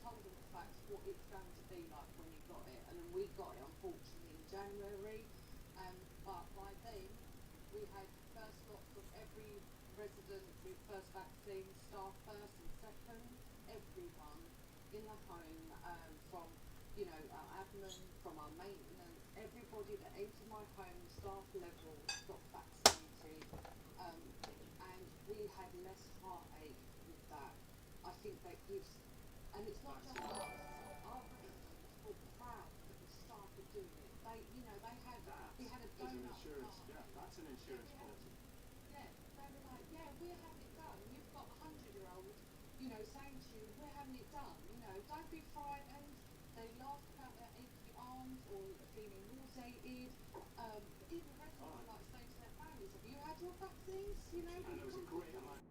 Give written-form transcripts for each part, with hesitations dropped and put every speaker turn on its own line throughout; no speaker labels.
told them the facts, what it's going to be like when you got it, and then we got it unfortunately in January, but by then we had first lots of every resident with first vaccine, staff first and second, everyone in the home, from our admin, from our maintenance, everybody that entered my home, staff level, got vaccinated, and we had less heartache with that. I think that gives, and it's not just us, our residents were proud that the staff were doing it. We had a donut party.
That's an insurance policy.
Yeah, they were like, yeah, we're having it done. You've got 100-year-olds, saying to you, we're having it done. Don't be frightened. They laughed about their achy arms or feeling nauseated. Even residents were like saying to their families, have you had your vaccines?
And there was a great amount.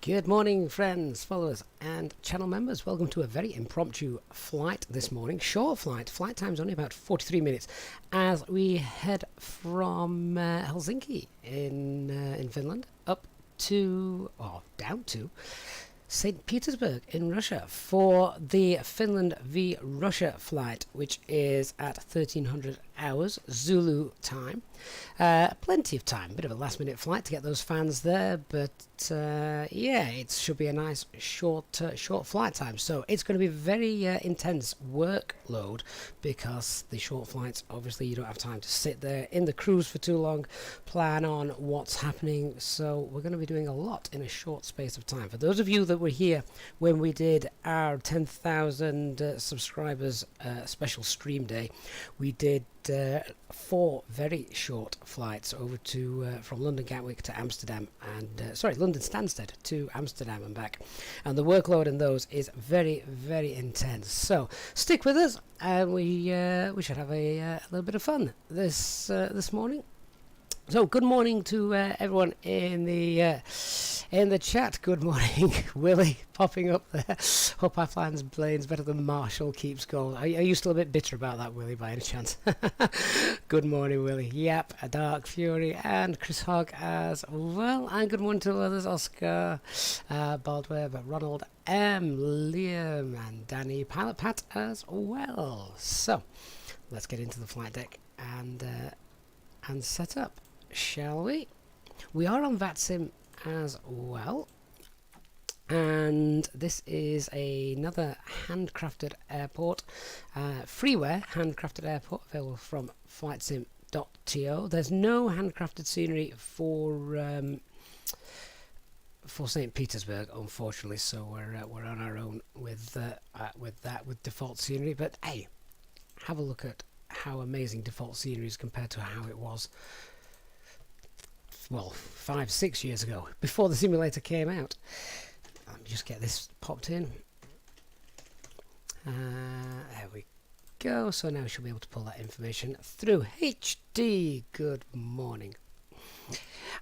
Good morning, friends, followers and channel members. Welcome to a very impromptu flight this morning. Short flight. Flight time's only about 43 minutes as we head from Helsinki in Finland up to, or down to, St Petersburg in Russia for the Finland v Russia flight, which is at 1300 hours Zulu time. Plenty of time, bit of a last minute flight to get those fans there, but yeah, it should be a nice short flight time. So it's going to be very intense workload because the short flights, obviously you don't have time to sit there in the cruise for too long, plan on what's happening. So we're going to be doing a lot in a short space of time. For those of you that were here when we did our 10,000 subscribers special stream day, we did 4 very short flights over to from London Gatwick to Amsterdam and London Stansted to Amsterdam and back, and the workload in those is very, very intense. So stick with us and we should have a little bit of fun this morning. So good morning to everyone in the chat. Good morning, Willie, popping up there. Hope I fly planes better than Marshall keeps going. Are you still a bit bitter about that, Willie, by any chance? Good morning, Willie. Yep, a Dark Fury and Chris Hogg as well. And good morning to others, Oscar, Baldweb, Ronald M, Liam, and Danny, Pilot Pat as well. So let's get into the flight deck and set up, shall we? We are on VATSIM as well, and this is another handcrafted airport, freeware handcrafted airport available from flightsim.to. There's no handcrafted scenery for St Petersburg, unfortunately, so we're on our own with default scenery. But hey, have a look at how amazing default scenery is compared to how it was, well, 5-6 years ago, before the simulator came out. Let me just get this popped in. There we go. So now we should be able to pull that information through HD. Good morning.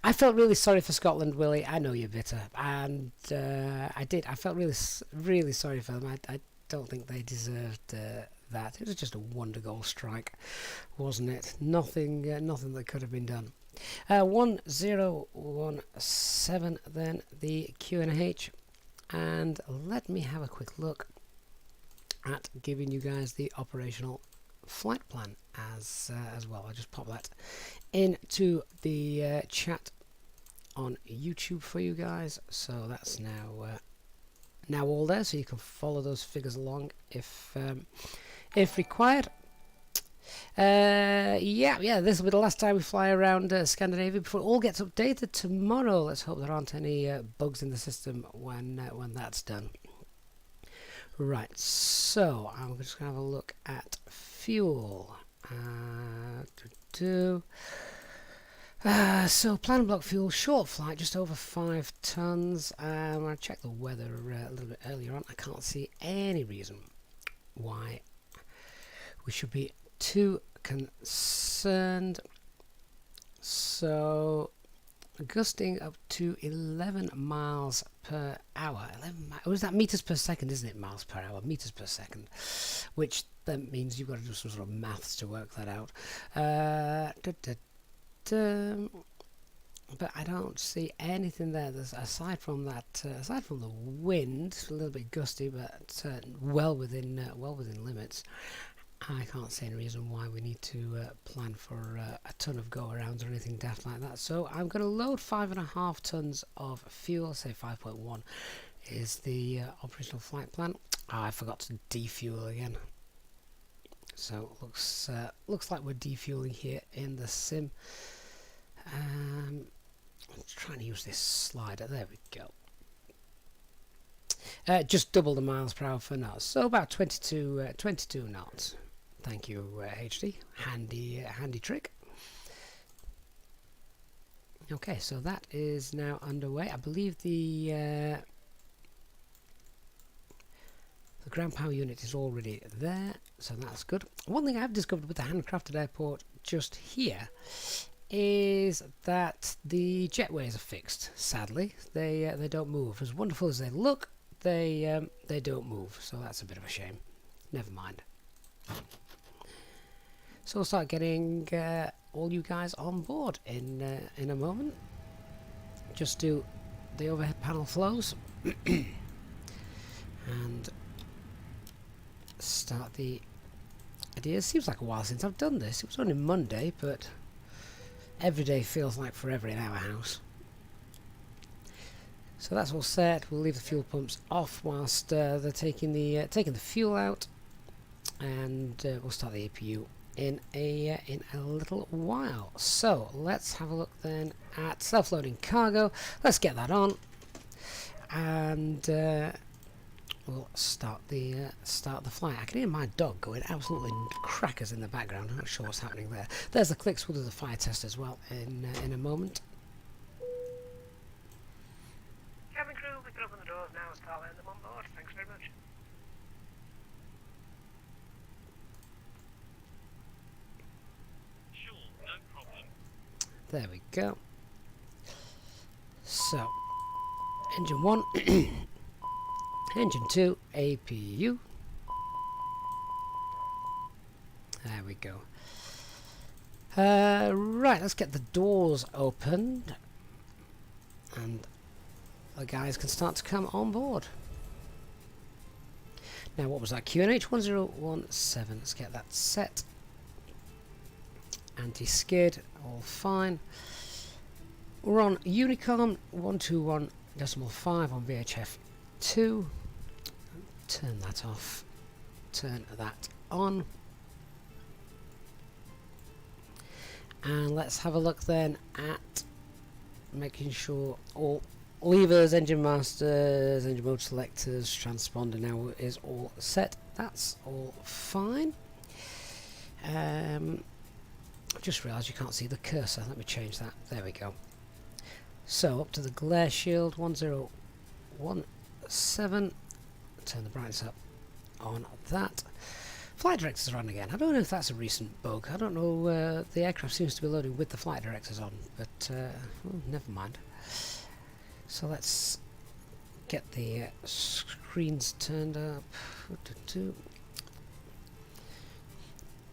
I felt really sorry for Scotland, Willie. I know you're bitter, and I felt really sorry for them. I don't think they deserved that. It was just a wonder goal strike, wasn't it? Nothing that could have been done. 1017 then the QNH, and let me have a quick look at giving you guys the operational flight plan as well. I'll just pop that into the chat on YouTube for you guys. So that's now all there, so you can follow those figures along if required. Yeah, this will be the last time we fly around Scandinavia before it all gets updated tomorrow. Let's hope there aren't any bugs in the system when that's done. Right, so I'm just going to have a look at fuel. So plan block fuel, short flight, just over 5 tons. I'm going to check the weather a little bit earlier on. I can't see any reason why we should be too concerned. So gusting up to 11 miles per hour. 11 is that meters per second, isn't it? Miles per hour, meters per second, which then means you've got to do some sort of maths to work that out. But I don't see anything there. Aside from that, aside from the wind, a little bit gusty, but well within limits. I can't see any reason why we need to plan for a ton of go-arounds or anything daft like that. So I'm going to load 5.5 tons of fuel. Say 5.1 is the operational flight plan. Oh, I forgot to defuel again. So it looks like we're defueling here in the sim. I'm trying to use this slider. There we go. Just double the miles per hour for knots. So about 22 knots. Thank you, HD. Handy trick. Okay, so that is now underway. I believe the ground power unit is already there, so that's good. One thing I've discovered with the handcrafted airport just here is that the jetways are fixed. Sadly, they don't move. As wonderful as they look, they don't move. So that's a bit of a shame. Never mind. So we'll start getting all you guys on board in a moment. Just do the overhead panel flows and start the idea. Seems like a while since I've done this. It was only Monday, but every day feels like forever in our house. So that's all set. We'll leave the fuel pumps off whilst they're taking the fuel out, and we'll start the APU in a little while. So let's have a look then at self-loading cargo. Let's get that on, and we'll start the flight. I can hear my dog going absolutely crackers in the background. I'm not sure what's happening there. There's the clicks. We'll do the fire test as well in a moment.
Cabin crew, we can open the doors now and start letting them on board. Thanks very much.
Sure, no problem.
There we go. So, engine 1, engine 2, APU. There we go. Right, let's get the doors opened, and the guys can start to come on board. Now, what was that? QNH 1017. Let's get that set. Anti-skid, all fine. We're on Unicom 121.5 on VHF 2. Turn that off. Turn that on. And let's have a look then at making sure all levers, engine masters, engine mode selectors, transponder now is all set. That's all fine. Just realised you can't see the cursor. Let me change that. There we go. So up to the glare shield 1017. Turn the brightness up on that. Flight directors are on again. I don't know if that's a recent bug. I don't know. The aircraft seems to be loading with the flight directors on, but well, never mind. So let's get the screens turned up.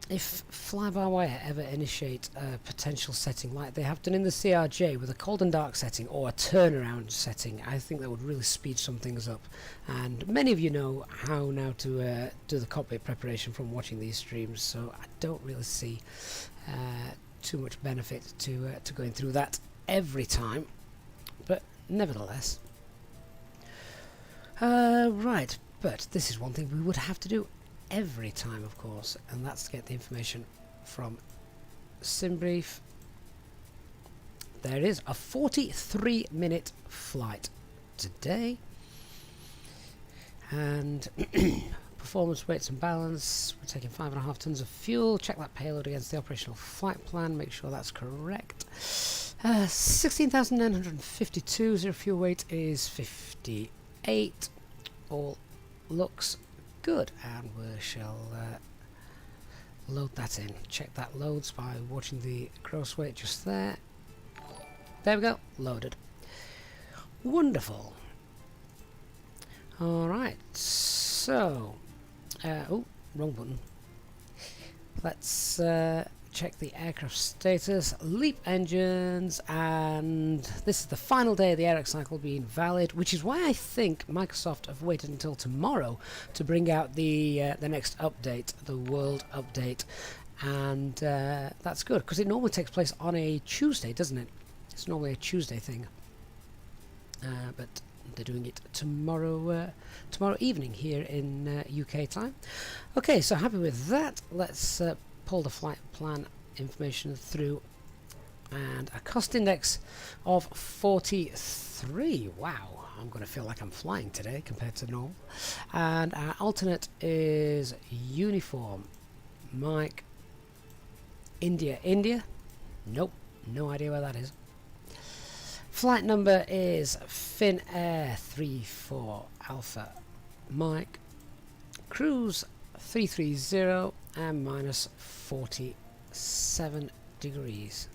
If FlyByWire ever initiate a potential setting like they have done in the CRJ with a cold and dark setting or a turnaround setting, I think that would really speed some things up. And many of you know how now to do the cockpit preparation from watching these streams, so I don't really see too much benefit to going through that every time. But nevertheless, right, but this is one thing we would have to do every time, of course, and that's to get the information from SimBrief. There it is, a 43-minute flight today, and performance, weights and balance. We're taking 5.5 tons of fuel. Check that payload against the operational flight plan, make sure that's correct. 16,952, zero fuel weight is 58. All looks good, and we shall load that in. Check that loads by watching the gross weight just there. There we go, loaded. Wonderful. Alright, so oh, wrong button. Let's check the aircraft status, LEAP engines, and this is the final day of the AirX cycle being valid, which is why I think Microsoft have waited until tomorrow to bring out the next update, the World Update, and that's good because it normally takes place on a Tuesday, doesn't it? It's normally a Tuesday thing, but they're doing it tomorrow evening here in UK time. Okay, so happy with that. Let's pull the flight plan information through, and a cost index of 43. Wow, I'm going to feel like I'm flying today compared to normal. And our alternate is uniform Mike India India. Nope, no idea where that is. Flight number is Finnair 34 Alpha Mike. Cruise 330 and minus 47 degrees.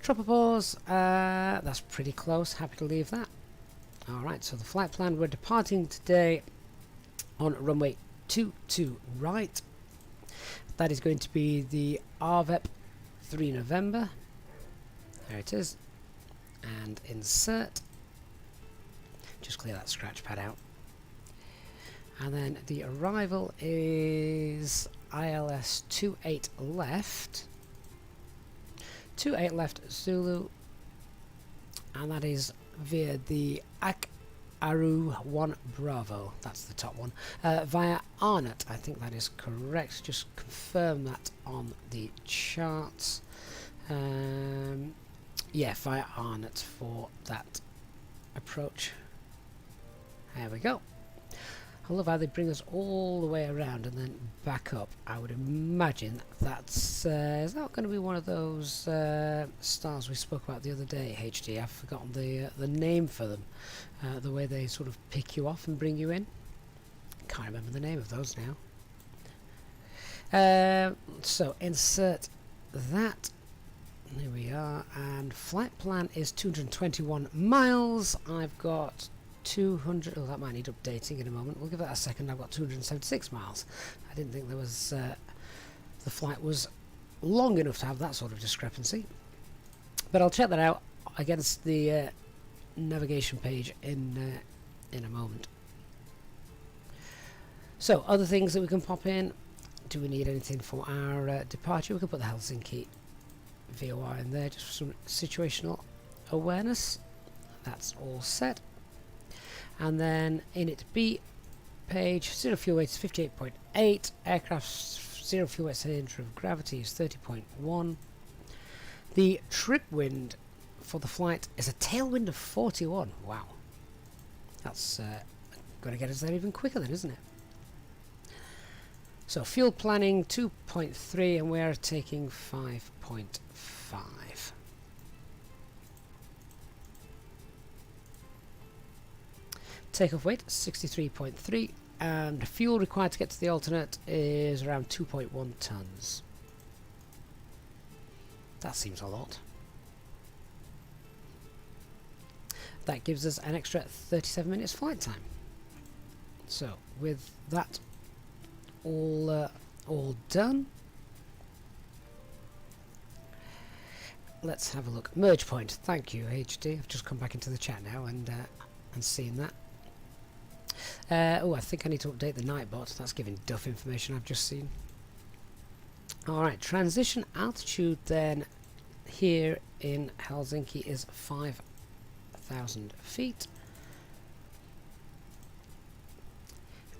tropopause. That's pretty close. Happy to leave that. Alright, so the flight plan, we're departing today on runway 22 right. That is going to be the RVEP 3 November. There it is. And insert. Just clear that scratch pad out. And then the arrival is ILS 28 left. 28 left Zulu. And that is via the Aru 1 Bravo. That's the top one. Via Arnott. I think that is correct. Just confirm that on the charts. Yeah, via Arnott for that approach. There we go. I love how they bring us all the way around and then back up. I would imagine that's is that going to be one of those stars we spoke about the other day, HD? I've forgotten the name for them. The way they sort of pick you off and bring you in. Can't remember the name of those now. So insert that. There we are. And flight plan is 221 miles. I've got 200. Oh, that might need updating in a moment. We'll give that a second. I've got 276 miles. I didn't think there was the flight was long enough to have that sort of discrepancy, but I'll check that out against the navigation page in a moment. So other things that we can pop in. Do we need anything for our departure? We can put the Helsinki VOR in there just for some situational awareness. That's all set. And then in it B page, zero fuel weight is 58.8, aircraft's zero fuel weight center of gravity is 30.1. The trip wind for the flight is a tailwind of 41. Wow. That's going to get us there even quicker then, isn't it? So fuel planning 2.3 and we're taking 5.5. Takeoff weight 63.3 and fuel required to get to the alternate is around 2.1 tons. That seems a lot. That gives us an extra 37 minutes flight time. So with that all done, let's have a look. Merge point. Thank you, HD. I've just come back into the chat now and seen that. Oh, I think I need to update the Nightbot. That's giving duff information I've just seen. Alright, transition altitude then here in Helsinki is 5,000 feet.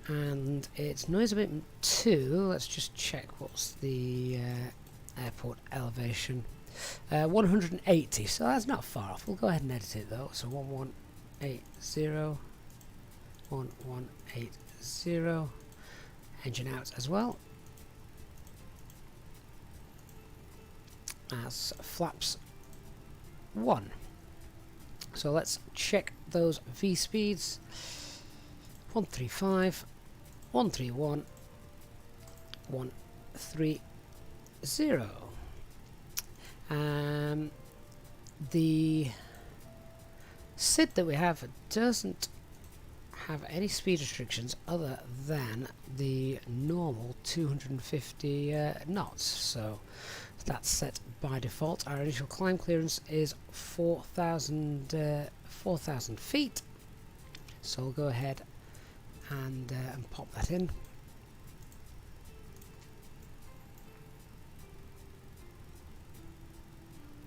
And it's noise abatement 2. Let's just check what's the airport elevation. 180, so that's not far off. We'll go ahead and edit it though. So 1180. 1180. Engine out as well. As flaps 1. So let's check those V speeds. 135, 131, 130. The SID that we have doesn't have any speed restrictions other than the normal 250 knots, so that's set by default. Our initial climb clearance is 4,000 feet, so we'll go ahead and pop that in.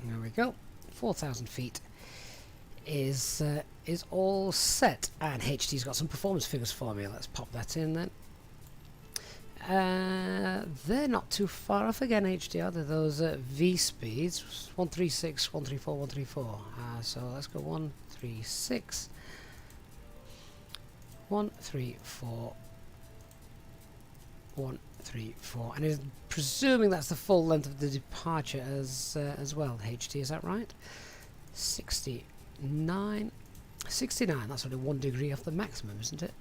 There we go. 4,000 feet is all set, and HD's got some performance figures for me. Let's pop that in then. They're not too far off again, HD, are they? Those V speeds, 136, 134, 134. So let's go 136, 134, 134, and presuming that's the full length of the departure as well. HD, is that right? 69. That's only 1 degree off the maximum, isn't it?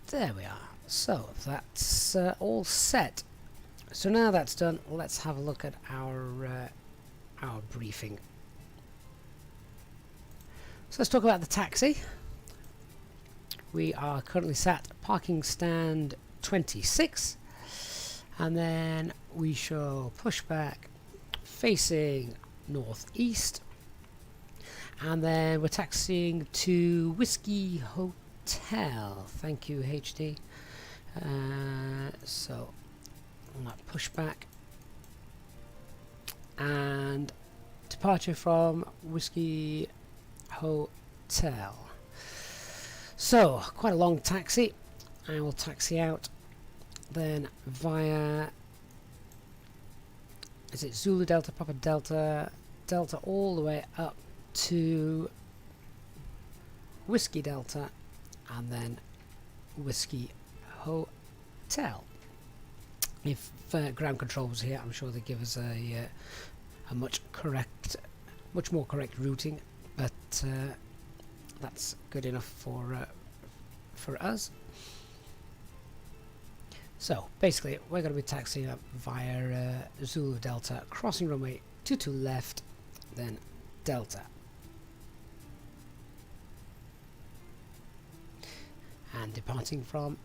There we are. So that's all set. So now that's done, let's have a look at our briefing. So let's talk about the taxi. We are currently sat parking stand 26, and then we show pushback facing northeast, and then we're taxiing to Whiskey Hotel. Thank you, HD. So on that pushback and departure from Whiskey Hotel. So quite a long taxi. I will taxi out then via, is it Zulu Delta, Papa Delta, Delta all the way up to Whiskey Delta, and then Whiskey Hotel. If ground control was here, I'm sure they'd give us a much more correct routing, but that's good enough for us. So basically, we're going to be taxiing up via Zulu Delta, crossing runway 22 left, then Delta, and departing from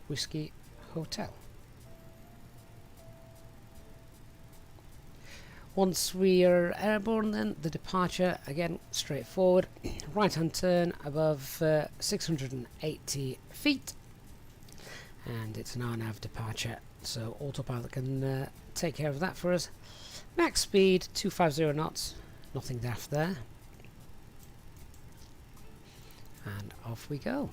Whiskey Hotel. Once we are airborne, then the departure, again straightforward, right hand turn above 680 feet, and it's an RNAV departure, so autopilot can take care of that for us. Max speed 250 knots, nothing daft there, and off we go.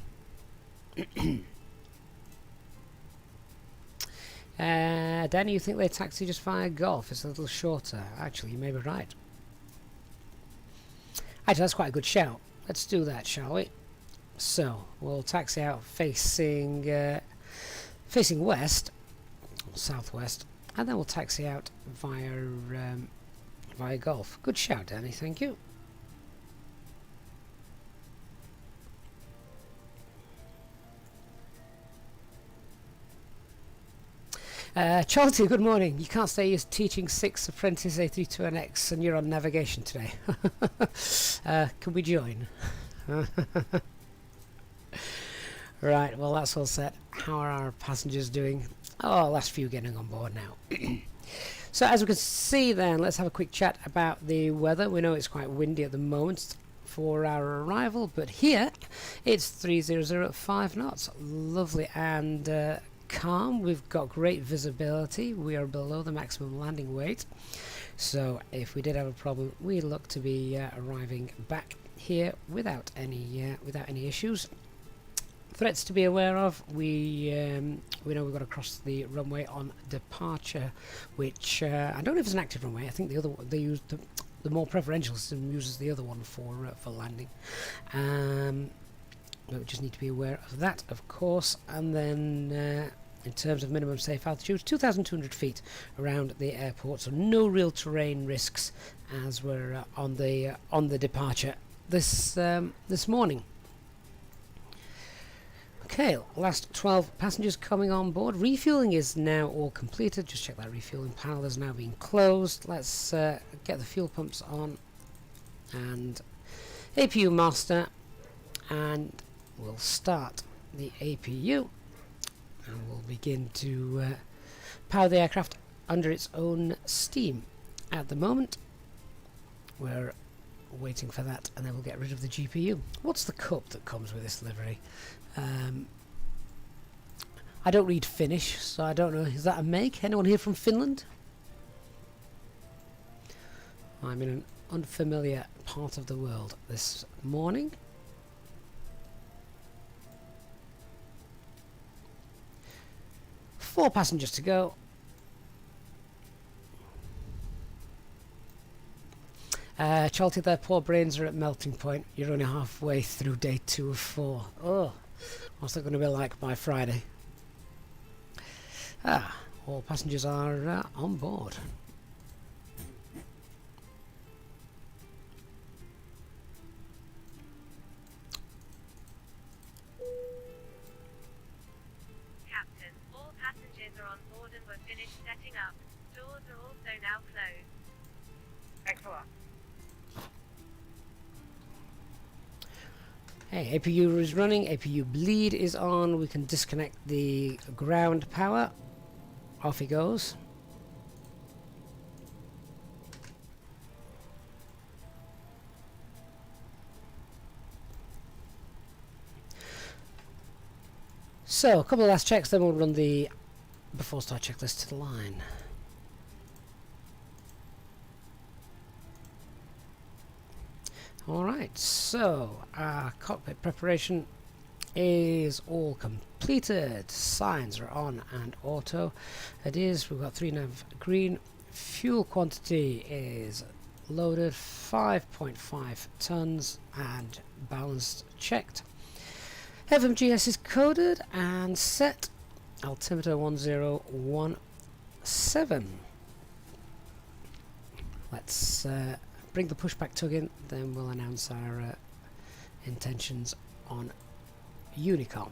Danny, you think they taxi just via Golf? It's a little shorter. Actually, you may be right. Actually, that's quite a good shout. Let's do that, shall we? So we'll taxi out facing west, or southwest, and then we'll taxi out via Golf. Good shout, Danny. Thank you. Charlie, good morning. You can't say you're teaching 6 apprentice A320X and you're on navigation today. Can we join? Right, well that's all set. How are our passengers doing? Oh, last few getting on board now. So as we can see then, let's have a quick chat about the weather. We know it's quite windy at the moment for our arrival, but here it's 3005 knots. Lovely and calm. We've got great visibility. We are below the maximum landing weight, so if we did have a problem, we look to be arriving back here without any issues. Threats to be aware of: we know we've got to cross the runway on departure, which I don't know if it's an active runway. I think the other one, they use the more preferential system uses the other one for landing. But we just need to be aware of that, of course. And then in terms of minimum safe altitude, 2,200 feet around the airport, so no real terrain risks as we're on the departure this morning. Okay, last 12 passengers coming on board. Refueling is now all completed. Just check that refueling panel has now been closed. Let's get the fuel pumps on and APU master, and we'll start the APU and we'll begin to power the aircraft under its own steam. At the moment we're waiting for that, and then we'll get rid of the GPU. What's the cup that comes with this livery? I don't read Finnish, so I don't know. Is that a make? Anyone here from Finland? I'm in an unfamiliar part of the world this morning. Four passengers to go. Chalty, their poor brains are at melting point. You're only halfway through day 2 of 4. Oh, what's that going to be like by Friday? All passengers are on board.
Captain, all passengers are on board and we're finishing Finish setting up. Doors are also now closed.
Thanks a lot.
Hey, APU is running, APU bleed is on, we can disconnect the ground power. Off he goes. So, a couple of last checks, then we'll run the before start checklist to the line. Alright, so our cockpit preparation is all completed. Signs are on and auto. It is, we've got 3 nav green. Fuel quantity is loaded, 5.5 tons and balanced checked. FMGS is coded and set. Altimeter 1017. Let's bring the pushback tug in, then we'll announce our intentions on Unicom.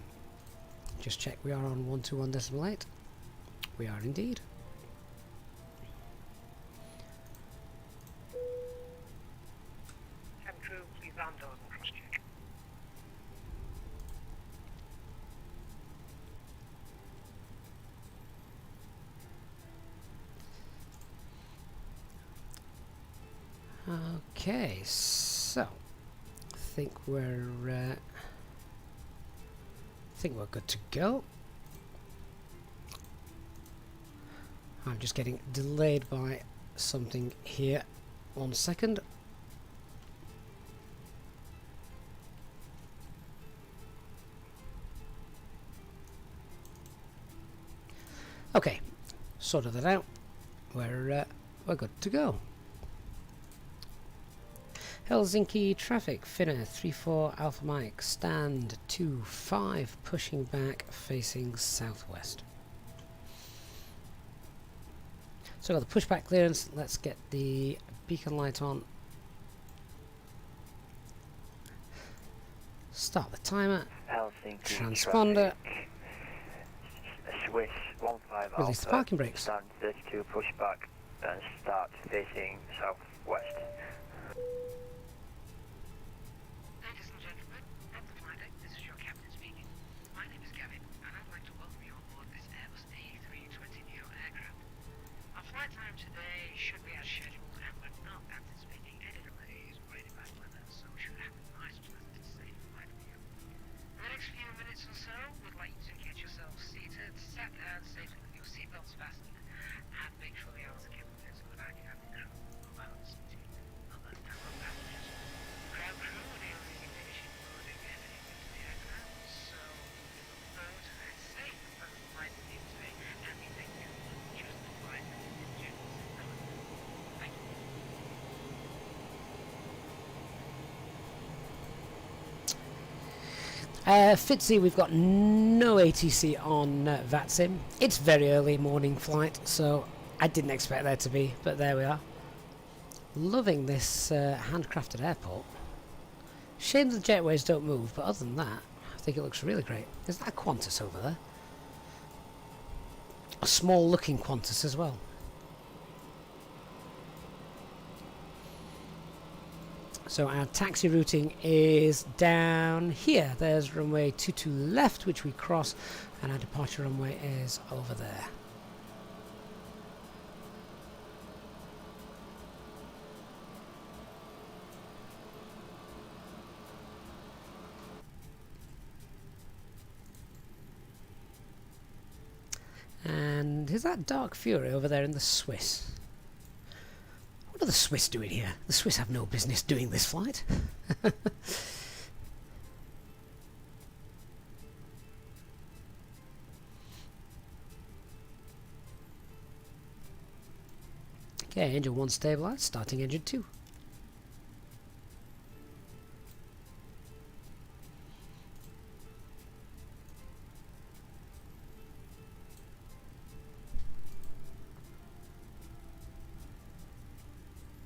Just check we are on 121.8. We are indeed.
Cabin crew, please arm doors and cross check.
Okay, so I think we're good to go. I'm just getting delayed by something here. 1 second. Okay, sorted that out. We're good to go. Helsinki traffic, Finna 34 Alpha Mike, stand 25, pushing back, facing southwest. So got the pushback clearance, let's get the beacon light on. Start the timer,
Helsinki
transponder,
traffic. Swiss 15
release the
Alpha,
parking brakes.
stand 32 pushback and start facing southwest.
Ladies and gentlemen, at the flight deck, this is your captain speaking. My name is Gavin, and I'd like to welcome you on board this Airbus A320 aircraft. Our flight time today should be as scheduled, and we're not anticipating any delays or any bad weather, so we should have a nice, pleasant, safe flight for you. In the next few minutes or so, we'd like you to get yourselves seated, sat down safely with your seatbelts fastened, and make sure the hours are kept clear without you having crew or balance between other fellow passengers. Ground crew are the only ignition boarding and anything to the aircraft, so we look forward to a safe and pleasant flight with you today, and we thank you for choosing the flight with Easyjetsimpilot. Thank you.
Fitzy, we've got no ATC on VATSIM. It's very early morning flight, so I didn't expect there to be, but there we are. Loving this handcrafted airport. Shame the jetways don't move, but other than that, I think it looks really great. Is that a Qantas over there? A small looking Qantas as well. So our taxi routing is down here. There's runway 22 left, which we cross, and our departure runway is over there. And is that Dark Fury over there in the Swiss? What are the Swiss doing here? The Swiss have no business doing this flight. Okay, engine 1 stabilized, starting engine 2.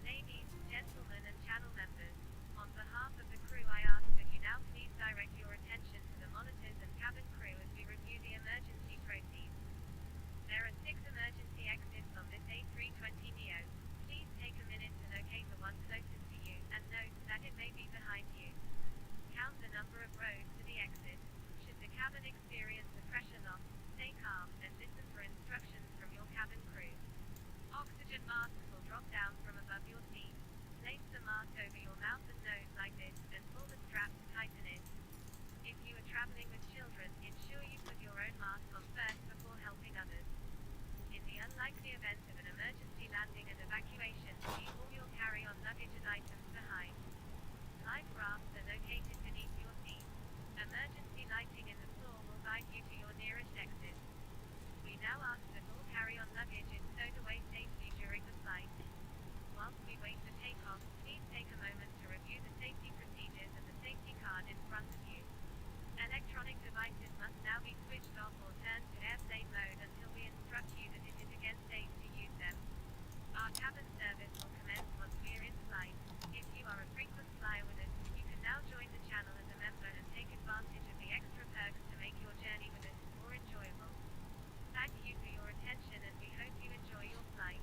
Ladies, gentlemen and channel members, on behalf of the crew I ask that you now please direct your attention to the monitors and cabin crew as we review the emergency proceeds. There are 6 emergency unlikely event of an emergency landing and evacuation, leave all your carry-on luggage and items behind. Life rafts are located beneath your seat. Emergency lighting in the floor will guide you to your nearest exit. We now ask that all carry-on luggage is stowed away safely during the flight. Whilst we wait for takeoff, please take a moment to review the safety procedures and the safety card in front of you. Electronic devices must now be switched off or turned to airplane mode until we instruct you that it is again safe to use them. Our cabin service will commence once we are in flight. If you are a frequent flyer with us, you can now join the channel as a member and take advantage of the extra perks to make your journey with us more enjoyable. Thank you for your attention and we hope you enjoy your flight.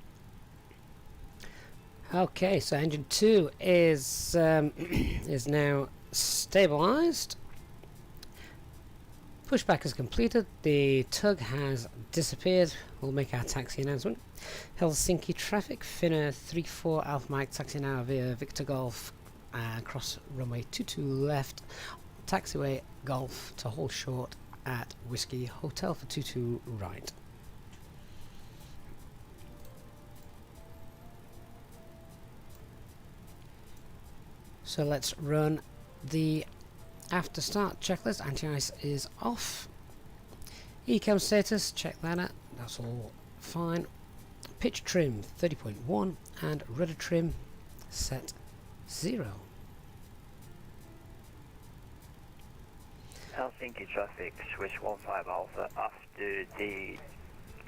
Okay, so engine 2 is is now stabilized. Pushback is completed. The tug has disappeared. We'll make our taxi announcement. Helsinki traffic, Finnair 34 Alpha Mike, taxi now via Victor Golf, cross runway 22 left, taxiway Golf to hold short at Whiskey Hotel for 22 right. So let's run the after start checklist. Anti-ice is off. Ecam status, check that out, that's all fine. Pitch trim 30.1 and rudder trim set 0.
Helsinki traffic, Swiss 15 Alpha after the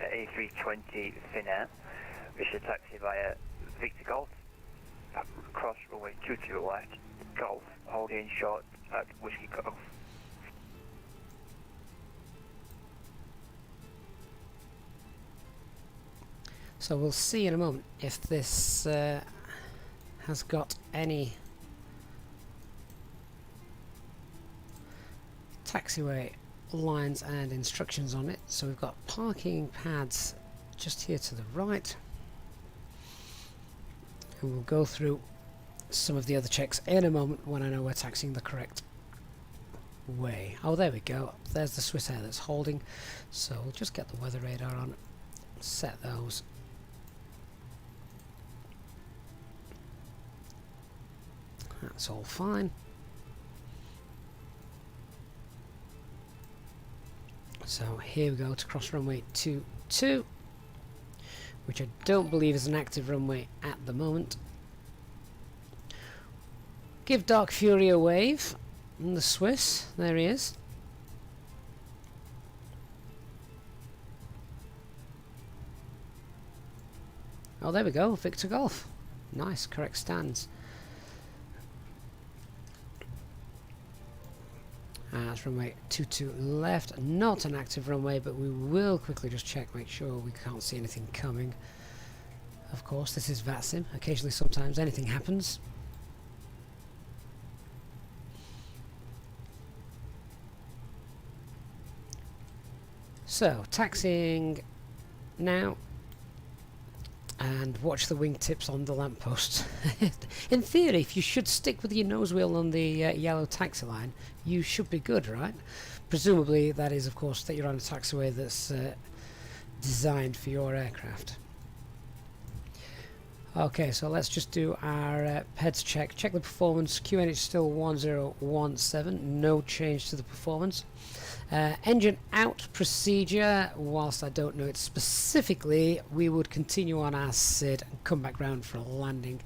A320 Finnair. We should taxi via Victor Golf, cross runway 22 left, Golf, holding short at Whiskey Golf.
So we'll see in a moment if this has got any taxiway lines and instructions on it. So we've got parking pads just here to the right, and we'll go through some of the other checks in a moment when I know we're taxiing the correct way. Oh, there we go, there's the Swiss Air that's holding, so we'll just get the weather radar on, set those. That's all fine. So here we go to cross runway 22, which I don't believe is an active runway at the moment. Give Dark Fury a wave, and the Swiss, there he is. Oh, there we go, Victor Golf. Nice, correct stands. That's runway 22 left, not an active runway, but we will quickly just check, make sure we can't see anything coming. Of course, this is VATSIM, occasionally sometimes anything happens. So, taxiing now, and watch the wingtips on the lamppost. In theory, if you should stick with your nose wheel on the yellow taxi line, you should be good, right? Presumably that is, of course, that you're on a taxiway that's designed for your aircraft. Okay, so let's just do our PEDS check. Check the performance. QNH still 1017, no change to the performance. Engine out procedure, whilst I don't know it specifically, we would continue on our SID and come back round for a landing,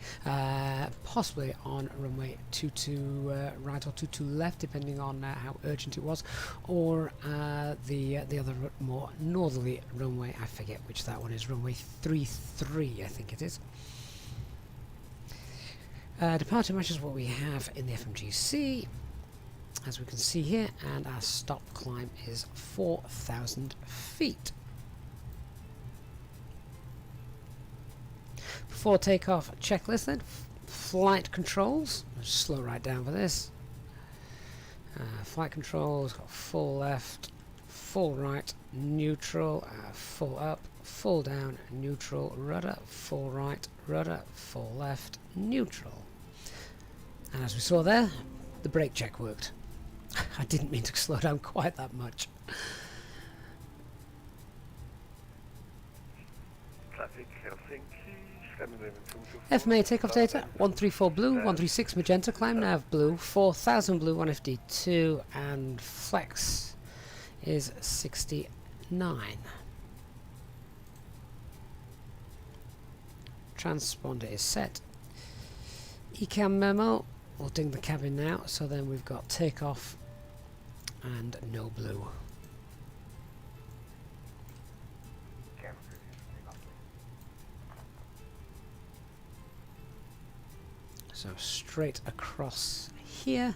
possibly on runway 22 right or 22 left, depending on how urgent it was, or the other more northerly runway. I forget which that one is, runway 33 I think it is. Departure matches what we have in the FMGC, as we can see here, and our stop climb is 4,000 feet. Before takeoff checklist then, flight controls, I'll just slow right down for this. Flight controls, got full left, full right, neutral, full up, full down, neutral, rudder, full right, rudder, full left, neutral. And as we saw there, the brake check worked. I didn't mean to slow down quite that much. FMA takeoff data 134 blue, 136 magenta, climb nav blue, 4000 blue, 152, and flex is 69. Transponder is set. Ecam memo, we'll ding the cabin now, so then we've got takeoff and no blue. So straight across here,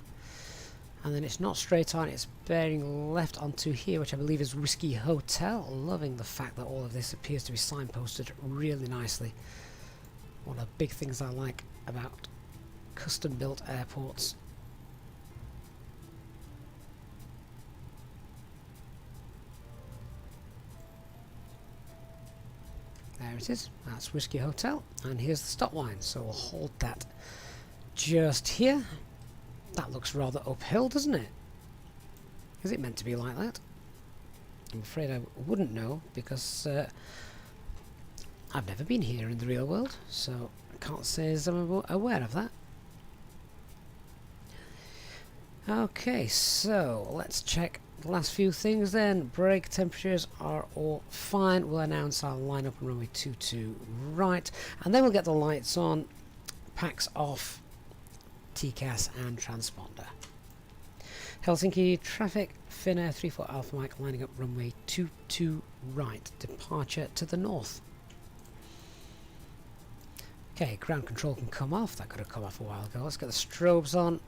and then it's not straight on, it's bearing left onto here, which I believe is Whiskey Hotel. Loving the fact that all of this appears to be signposted really nicely. One of the big things I like about custom built airports. There it is, that's Whiskey Hotel, and here's the stop line, so we'll hold that just here. That looks rather uphill, doesn't it? Is it meant to be like that? I'm afraid I wouldn't know, because I've never been here in the real world, so I can't say as I'm aware of that. Okay, so let's check the last few things then. Brake temperatures are all fine. We'll announce our lineup on runway 22 right, and then we'll get the lights on, packs off, TCAS and transponder. Helsinki traffic, Finnair 34 Alpha Mike lining up runway 22 right, departure to the north. Okay, ground control can come off. That could have come off a while ago. Let's get the strobes on.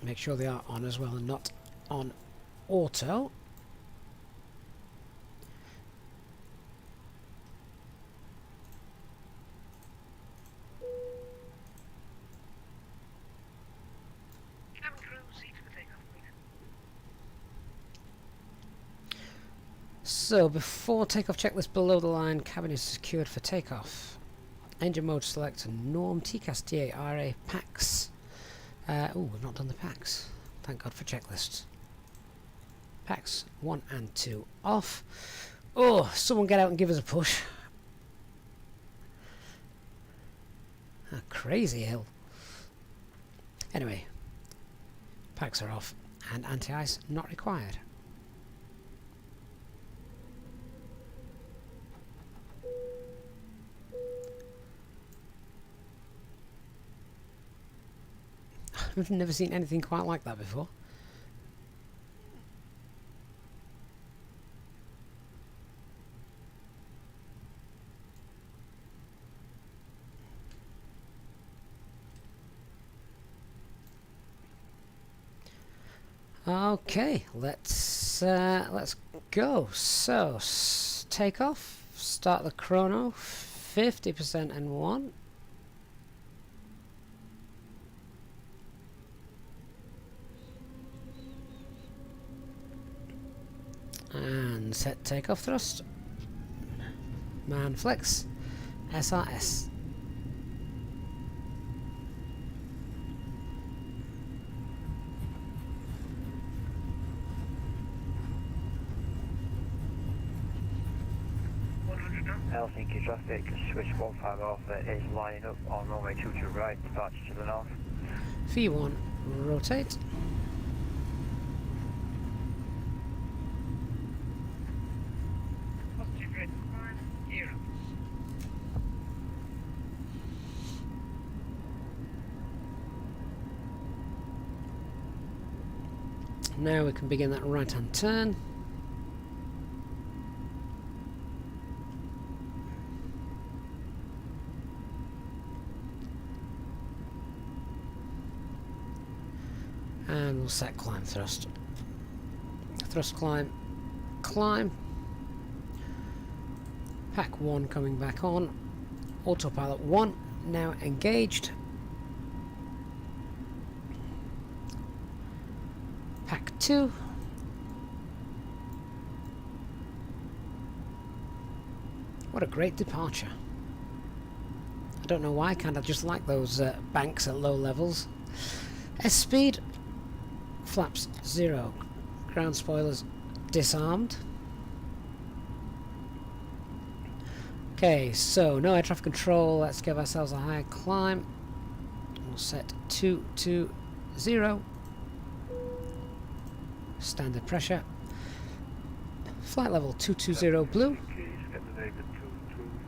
Make sure they are on as well and not on auto.
Cabin crew, seat for takeoff, please.
So before takeoff checklist below the line, cabin is secured for takeoff. Engine mode select norm, TCAS, DA, RA, packs. Oh, we've not done the packs. Thank God for checklists. Packs 1 and 2 off. Oh, someone get out and give us a push. A crazy hill. Anyway, packs are off and anti-ice not required. I've never seen anything quite like that before. Okay, let's go. So take off. Start the chrono. 50% and 1. And set takeoff thrust. Man flex. SRS.
Helsinki traffic, switch 15 Alpha is lining up on runway 22 right, departure to the north.
V1, rotate.
Positive rate of climb, gear up.
Now we can begin that right hand turn. And we'll set climb thrust. Thrust climb, climb. Pack 1 coming back on. Autopilot 1 now engaged. Pack 2. What a great departure. I don't know why, I kind of just like those banks at low levels. S-speed. Flaps 0. Ground spoilers disarmed. Okay, so no air traffic control. Let's give ourselves a higher climb. We'll set 220. Standard pressure. Flight level 220 blue.
Scandinavian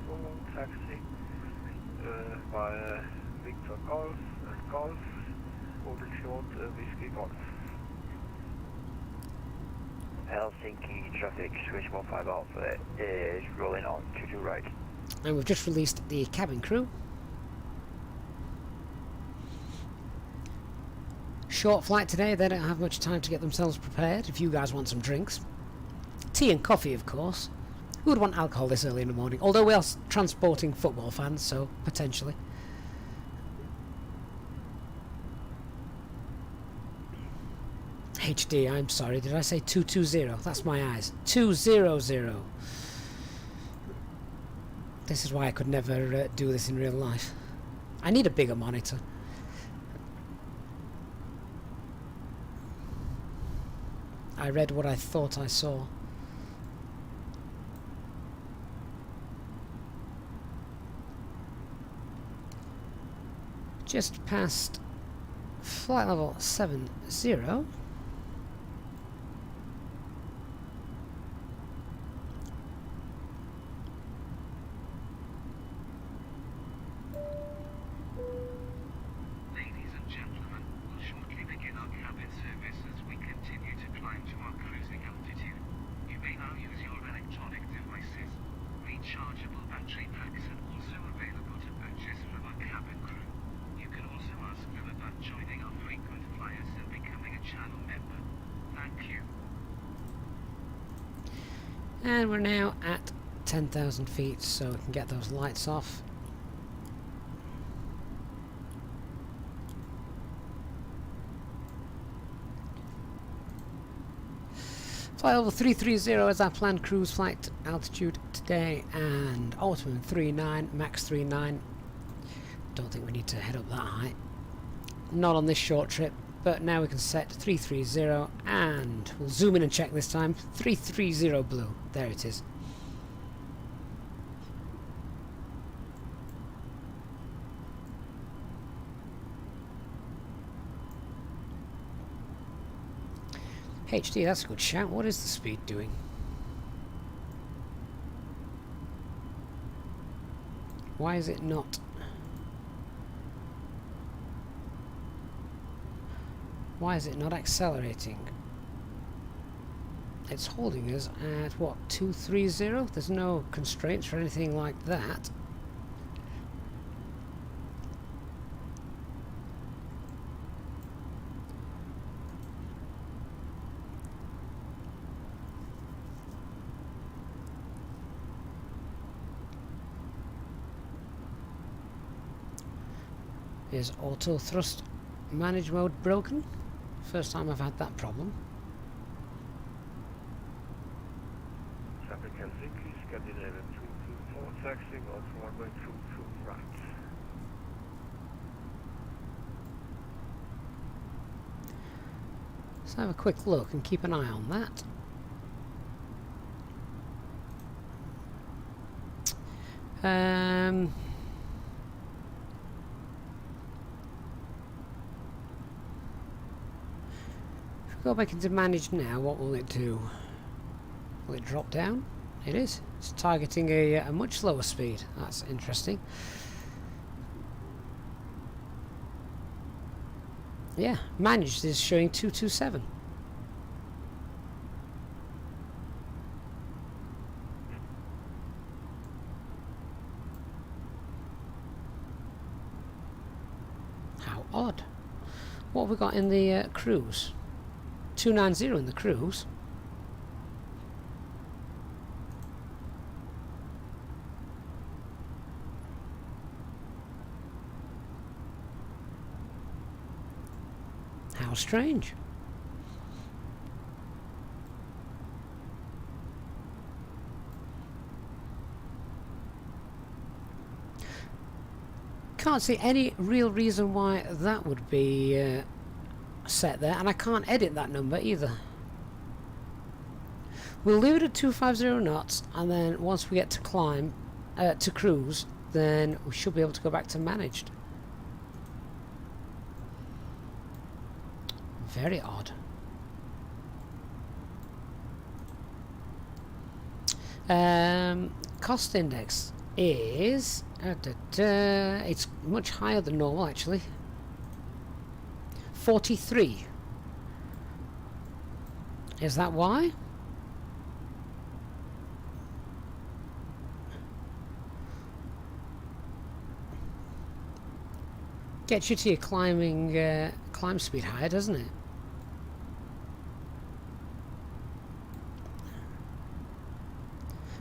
224 taxi via Victor Golf and Golf, holding short Whiskey Golf. Helsinki traffic switch 15 Alpha is rolling on 22 right.
And we've just released the cabin crew. Short flight today, they don't have much time to get themselves prepared. If you guys want some drinks. Tea and coffee, of course. Who would want alcohol this early in the morning? Although we are transporting football fans, so potentially. HD, I'm sorry, did I say 220? That's my eyes. 200. This is why I could never do this in real life. I need a bigger monitor. I read what I thought I saw. Just past flight level 70.
Ladies and gentlemen, we'll shortly begin our cabin service as we continue to climb to our cruising altitude. You may now use your electronic devices. Rechargeable battery packs are also available to purchase from our cabin crew. You can also ask them about joining our frequent flyers and becoming a channel member. Thank you.
And we're now at 10,000 feet, so we can get those lights off. Flight level 330 is our planned cruise flight altitude today, and Ultimate 39, Max 39. Don't think we need to head up that high. Not on this short trip, but now we can set 330, and we'll zoom in and check this time. 330 blue. There it is. HD, that's a good shout. What is the speed doing? Why is it not? Why is it not accelerating? It's holding us at what, 230? There's no constraints or anything like that. Is auto thrust manage mode broken? First time I've had that problem.
Traffic Helsinki, Scandinavian 224 taxiing off runway 22 right.
Let's have a quick look and keep an eye on that. Go back into manage now, what will it do? Will it drop down? It is. It's targeting a much slower speed. That's interesting. Yeah, managed is showing 227. How odd. What have we got in the cruise? 290 in the cruise. How strange. Can't see any real reason why that would be set there, and I can't edit that number either. We'll leave it at 250 knots, and then once we get to climb, to cruise, then we should be able to go back to managed. Very odd. Cost index is it's much higher than normal actually. 43. Is that why? Gets you to your climb speed higher, doesn't it?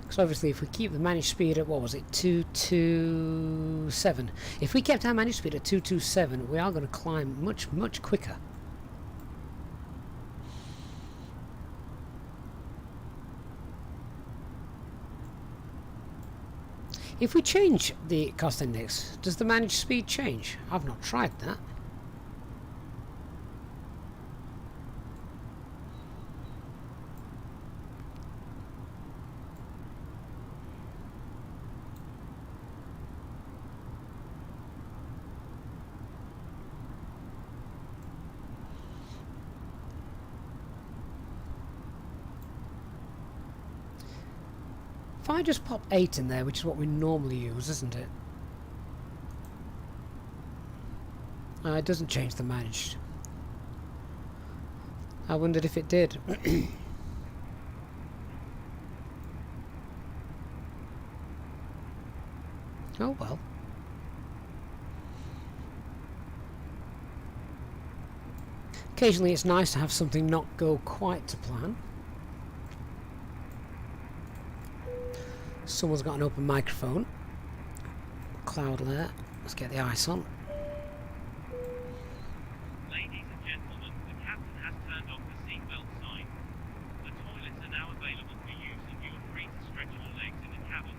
So obviously if we keep the managed speed at, what was it, 227. If we kept our managed speed at 227, we are going to climb much quicker. If we change the cost index, does the managed speed change? I've not tried that. If I just pop 8 in there, which is what we normally use, isn't it? It doesn't change the managed. I wondered if it did. Oh well. Occasionally it's nice to have something not go quite to plan. Someone's got an open microphone. Cloud alert. Let's get the ice on.
Ladies and gentlemen, the captain has turned off the seatbelt sign. The toilets are now available for use and you are free to stretch your legs in the cabin.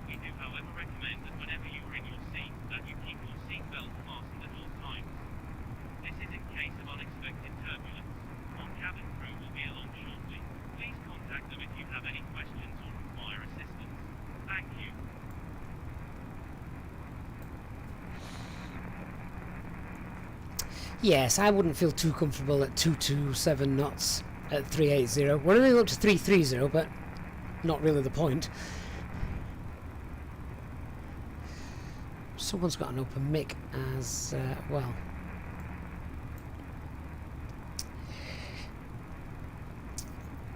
We do however recommend that whenever you are in your seat, that you keep your seatbelt fastened at all times. This is in case of unexpected turbulence. Our cabin crew will be along shortly. Please contact them if you have any questions or require assistance. Thank you.
Yes, I wouldn't feel too comfortable at 227 knots at 380. We're only up to 330, but not really the point. Someone's got an open mic as well.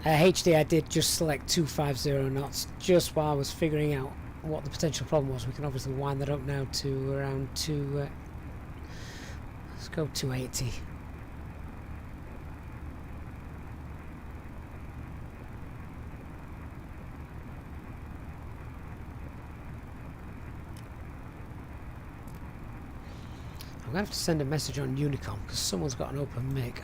HD, I did just select 250 knots just while I was figuring out what the potential problem was. We can obviously wind that up now to around let's go 280. I'm going to have to send a message on Unicom because someone's got an open mic.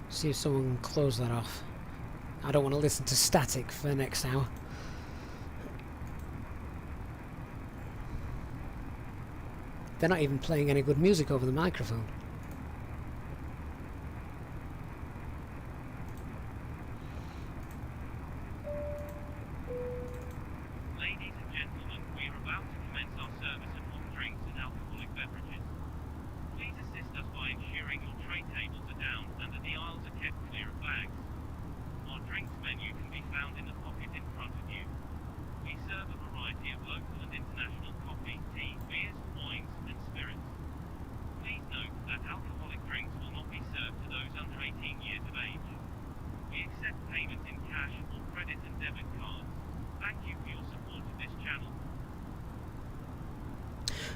See if someone can close that off. I don't want to listen to static for the next hour. They're not even playing any good music over the microphone.
Ladies and gentlemen, we are about to commence our service of hot drinks and alcoholic beverages. Please assist us by ensuring your tray tables are down and that the aisles are kept clear of bags. Our drinks menu can be found in the pocket in front of you. We serve a variety of local and international coffee, tea, beers, wines, and spirits. Please note that alcoholic drinks will not be served to those under 18 years of age. We accept payment in cash or credit and debit cards. Thank you for your support of this channel.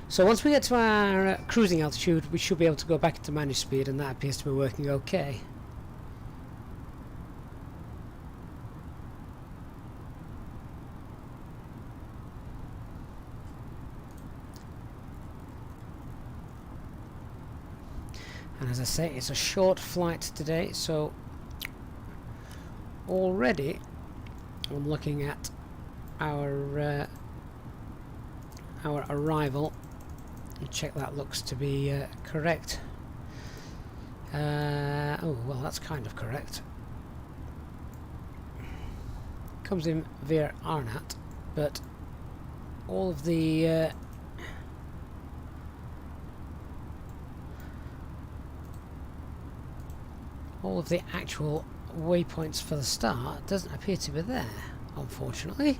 So once we get to our cruising altitude, we should be able to go back to managed speed, and that appears to be working okay. And as I say, it's a short flight today, so already I'm looking at our arrival. Check that looks to be correct. Oh well, that's kind of correct. Comes in via Arnat, but all of the actual waypoints for the start doesn't appear to be there, unfortunately.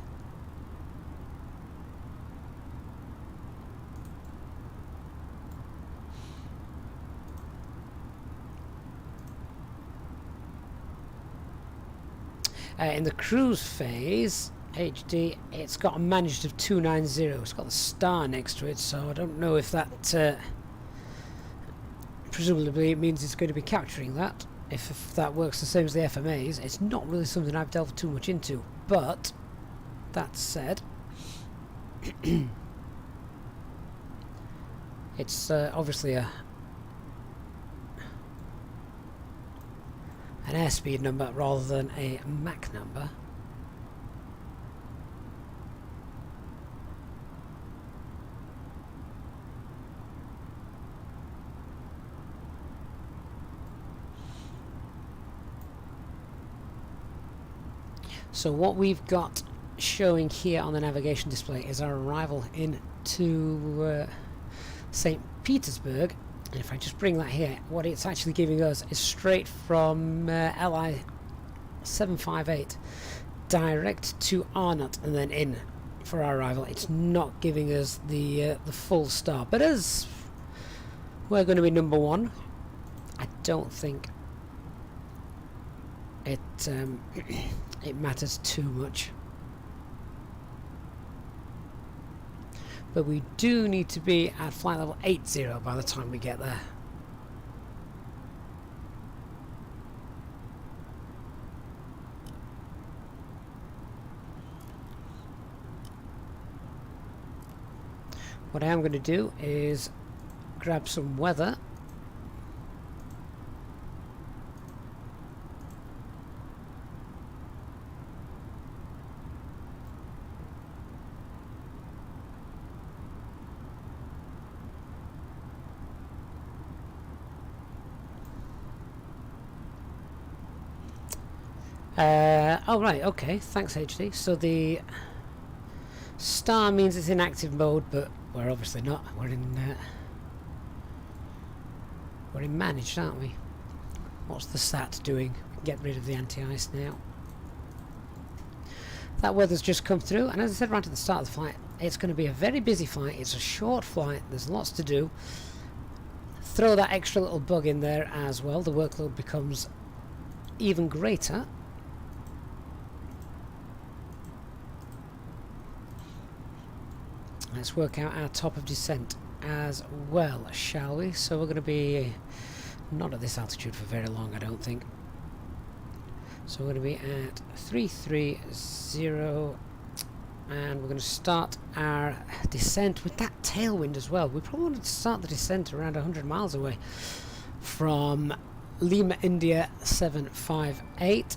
In the cruise phase, HD, it's got a managed of 290. It's got the star next to it, so I don't know if that presumably it means it's going to be capturing that. If that works the same as the FMAs, it's not really something I've delved too much into. But that said, it's obviously an airspeed number rather than a Mach number. So what we've got showing here on the navigation display is our arrival into St Petersburg. And if I just bring that here, what it's actually giving us is straight from LI 758 direct to Arnat and then in for our arrival. It's not giving us the full star, but as we're going to be number one, I don't think it it matters too much. But we do need to be at flight level 80 by the time we get there. What I am going to do is grab some weather. Oh right, okay, thanks HD. So the star means it's in active mode, but we're obviously not. We're in managed, aren't we? What's the SAT doing? Get rid of the anti-ice now. That weather's just come through, and as I said right at the start of the flight, it's going to be a very busy flight. It's a short flight, there's lots to do. Throw that extra little bug in there as well, the workload becomes even greater. Let's work out our top of descent as well, shall we? So we're going to be not at this altitude for very long, I don't think. So we're going to be at 330, and we're going to start our descent with that tailwind as well. We probably wanted to start the descent around 100 miles away from Lima India 758.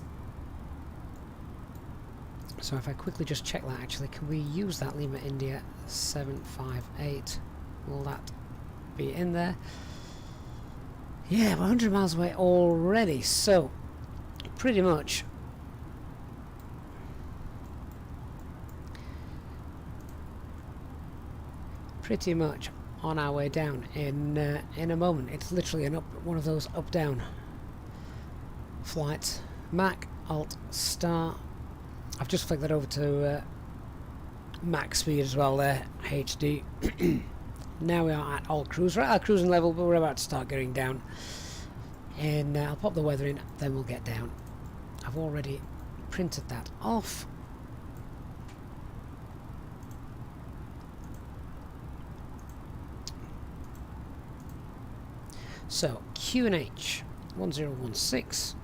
So if I quickly just check that, actually, can we use that Lima India 758? Will that be in there? Yeah, we're 100 miles away already, so pretty much on our way down in a moment. It's literally one of those up-down flights. Mach, Alt, Star. I've just flicked that over to max speed as well there, HD. Now we are at all cruise. We're at our cruising level, but we're about to start going down. And I'll pop the weather in, then we'll get down. I've already printed that off. So, QNH 1016.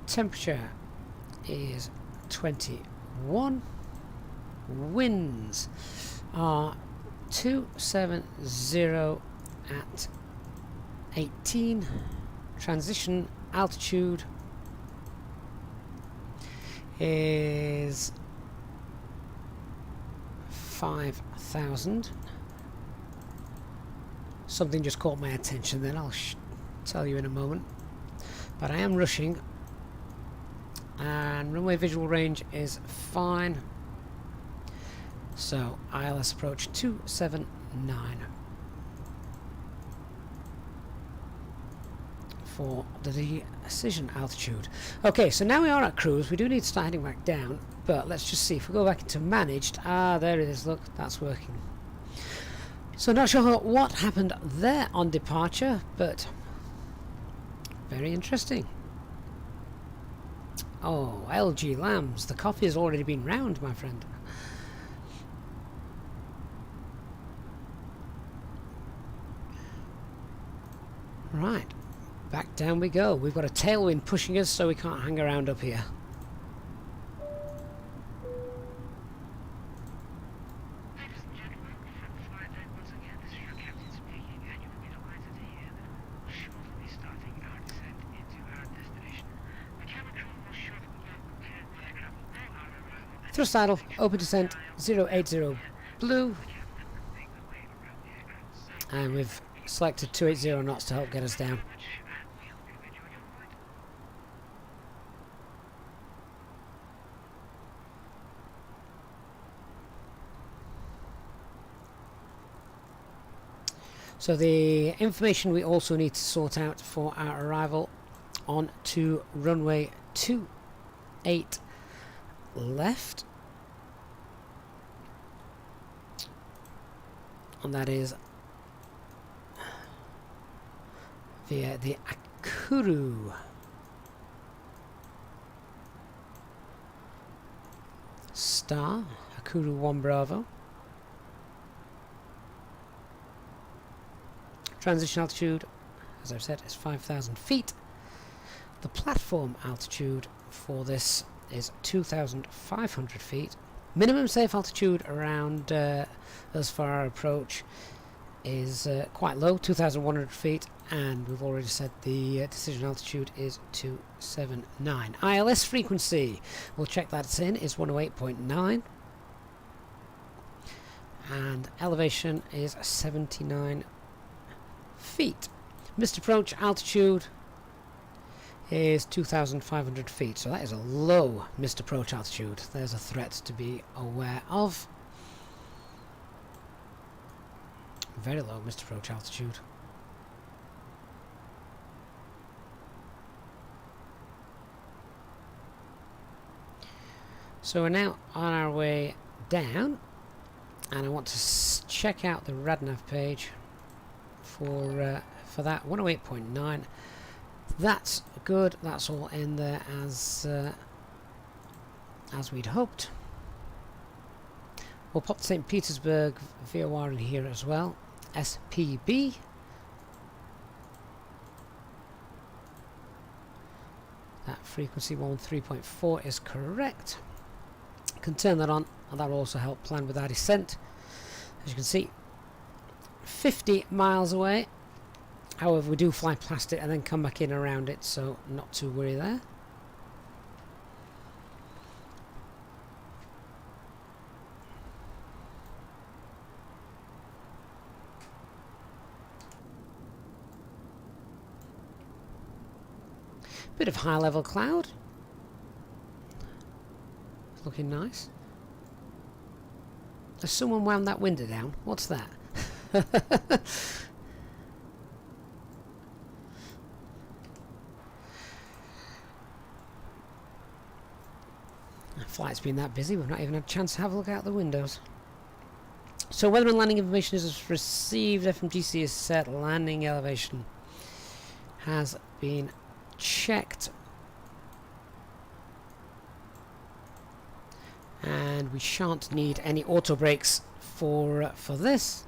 Temperature is 21. Winds are 270 at 18. Transition altitude is 5,000. Something just caught my attention then, I'll tell you in a moment. But I am rushing, and runway visual range is fine. So ILS approach 279 for the decision altitude. Okay, so now we are at cruise. We do need to start heading back down, but let's just see if we go back into managed. Ah, there it is, look, that's working. So not sure what happened there on departure, but very interesting. Oh, LG Lambs, the coffee has already been round, my friend. Right, back down we go. We've got a tailwind pushing us, so we can't hang around up here.
Ladies and gentlemen, from FlyByWire once again, this is your captain speaking, and you will be delighted to hear that we will shortly be starting our descent into our destination. The cabin crew will shortly prepare the aircraft for our arrival.
Thrust idle, open descent, 080 blue. And we've selected 280 knots to help get us down. So the information we also need to sort out for our arrival on to runway 28 left, and that is via the Akuru Star, Akuru 1 Bravo. Transition altitude, as I've said, is 5,000 feet. The platform altitude for this is 2,500 feet. Minimum safe altitude around as far our approach is quite low, 2,100 feet, and we've already said the decision altitude is 279. ILS frequency, we'll check that's in, is 108.9, and elevation is 79 feet. Missed approach altitude is 2,500 feet, so that is a low missed approach altitude. There's a threat to be aware of. Very low missed approach altitude. So we're now on our way down, and I want to check out the RadNav page for that 108.9. That's good. That's all in there as we'd hoped. We'll pop St Petersburg VOR in here as well. SPB. That frequency 113.4 is correct. Can turn that on, and that'll also help plan with our descent. As you can see, 50 miles away. However, we do fly past it and then come back in around it, so not to worry there. Bit of high level cloud. Looking nice. Has someone wound that window down? What's that? The flight's been that busy, we've not even had a chance to have a look out the windows. So weather and landing information is received, FMGC is set, landing elevation has been checked. And we shan't need any auto brakes for this.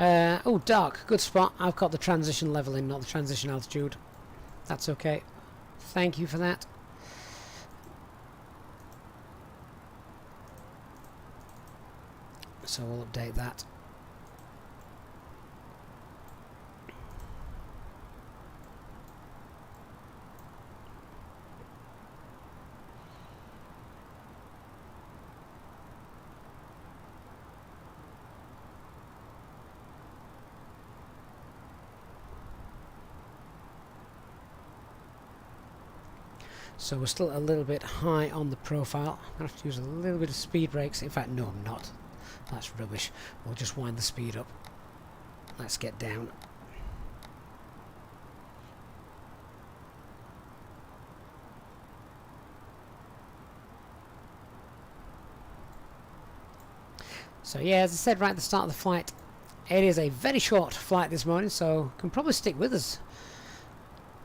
Oh, dark. Good spot. I've got the transition level in, not the transition altitude. That's okay. Thank you for that. So we'll update that. So we're still a little bit high on the profile. I'm going to have to use a little bit of speed brakes. In fact, no, I'm not. That's rubbish. We'll just wind the speed up. Let's get down. So yeah, as I said right at the start of the flight, it is a very short flight this morning, so can probably stick with us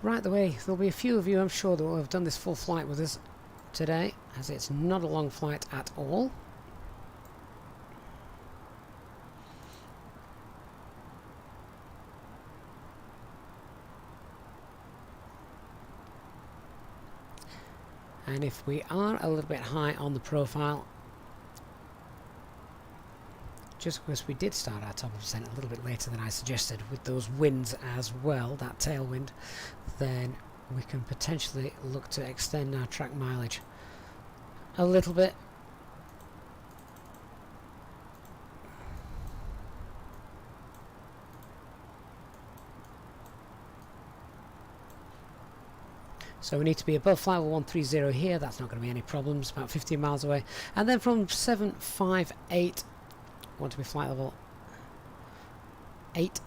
right the way. There'll be a few of you, I'm sure, that will have done this full flight with us today, as it's not a long flight at all. And if we are a little bit high on the profile, just because we did start our top of descent a little bit later than I suggested, with those winds as well, that tailwind, then we can potentially look to extend our track mileage a little bit. So we need to be above flight level 130 here. That's not going to be any problems. About 15 miles away. And then from 758, want to be flight level 80.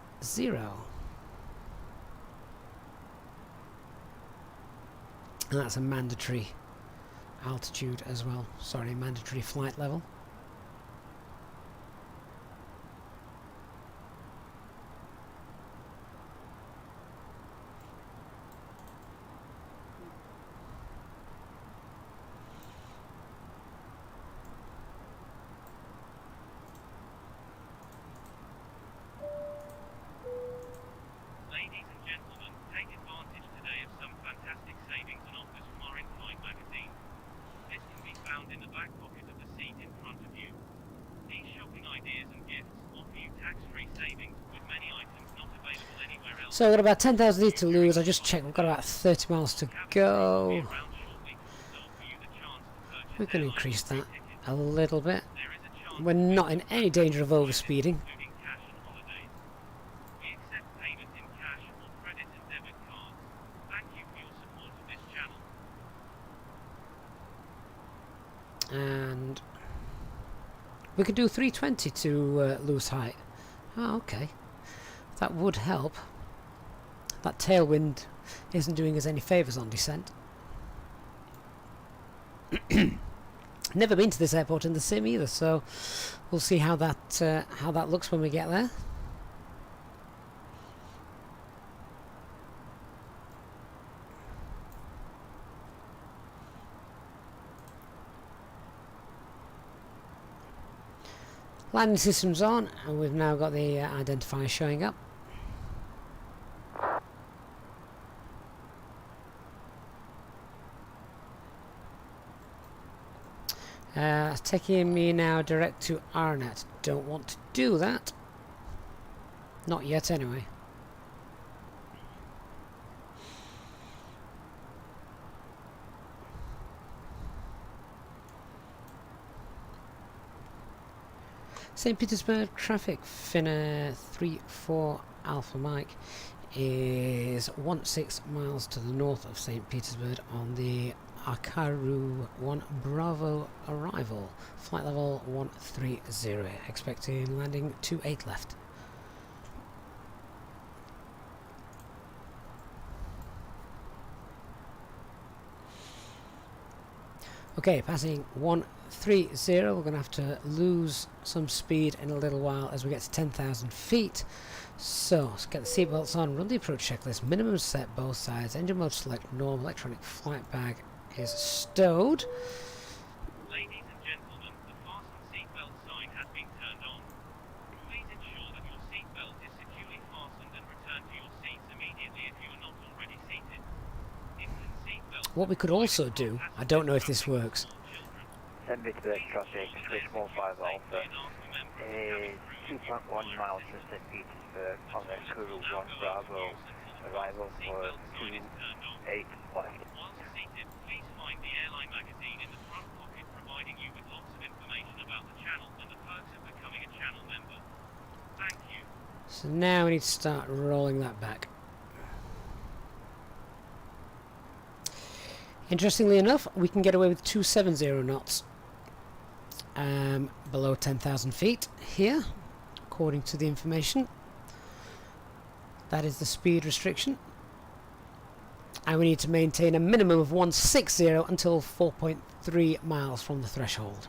And that's a mandatory altitude as well. Sorry, mandatory flight level.
Ladies and gentlemen, take advantage today of some fantastic savings and offers from our in-flight magazine. This can be found in the back pocket of the seat in front of you. These shopping ideas and gifts offer you tax-free savings with many items not available anywhere else.
So we've got about 10,000 litres to lose. I just checked, we've got about 30 miles to go. We can increase that a little bit. We're not in any danger of overspeeding. And we could do 320 to lose height. Oh, okay. That would help. That tailwind isn't doing us any favours on descent. Never been to this airport in the sim either, so we'll see how that looks when we get there. Landing systems on, and we've now got the identifier showing up. Taking me now direct to RNet. Don't want to do that. Not yet, anyway. St Petersburg traffic, Finnair 34 Alpha Mike is 16 miles to the north of St Petersburg on the Akaru 1 Bravo arrival, flight level 130, expecting landing 28 left. Okay, passing 130, we're going to have to lose some speed in a little while as we get to 10,000 feet. So, let's get the seatbelts on, run the approach checklist, minimum set both sides, engine mode select, normal, electronic flight bag is stowed.
Ladies and gentlemen, the fasten seatbelt sign has been turned on. Please ensure that your seatbelt
what we could also do, I don't know if this works.
St Petersburg traffic, switch 15 Alpha, is 2.1 miles from St Petersburg on the Kuru 1 Bravo, arrival for 28 left.
While seated, please find the airline magazine in the front pocket, providing you with lots of information about the channel and the perks of becoming a channel member. Thank you.
So now we need to start rolling that back. Interestingly enough, we can get away with 270 knots below 10,000 feet here, according to the information. That is the speed restriction. And we need to maintain a minimum of 160 until 4.3 miles from the threshold.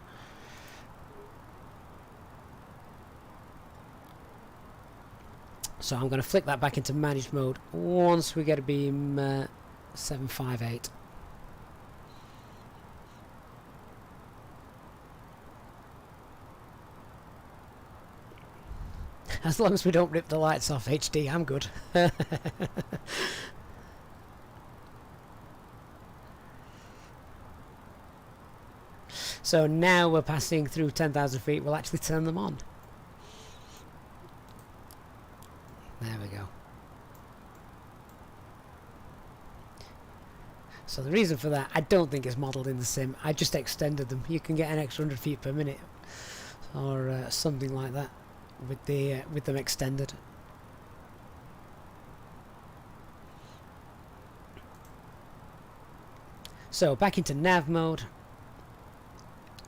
So I'm going to flick that back into managed mode once we get a beam 758. As long as we don't rip the lights off HD, I'm good. So now we're passing through 10,000 feet, we'll actually turn them on. There we go. So the reason for that, I don't think it's modelled in the sim. I just extended them. You can get an extra 100 feet per minute or something like that with them extended. So back into nav mode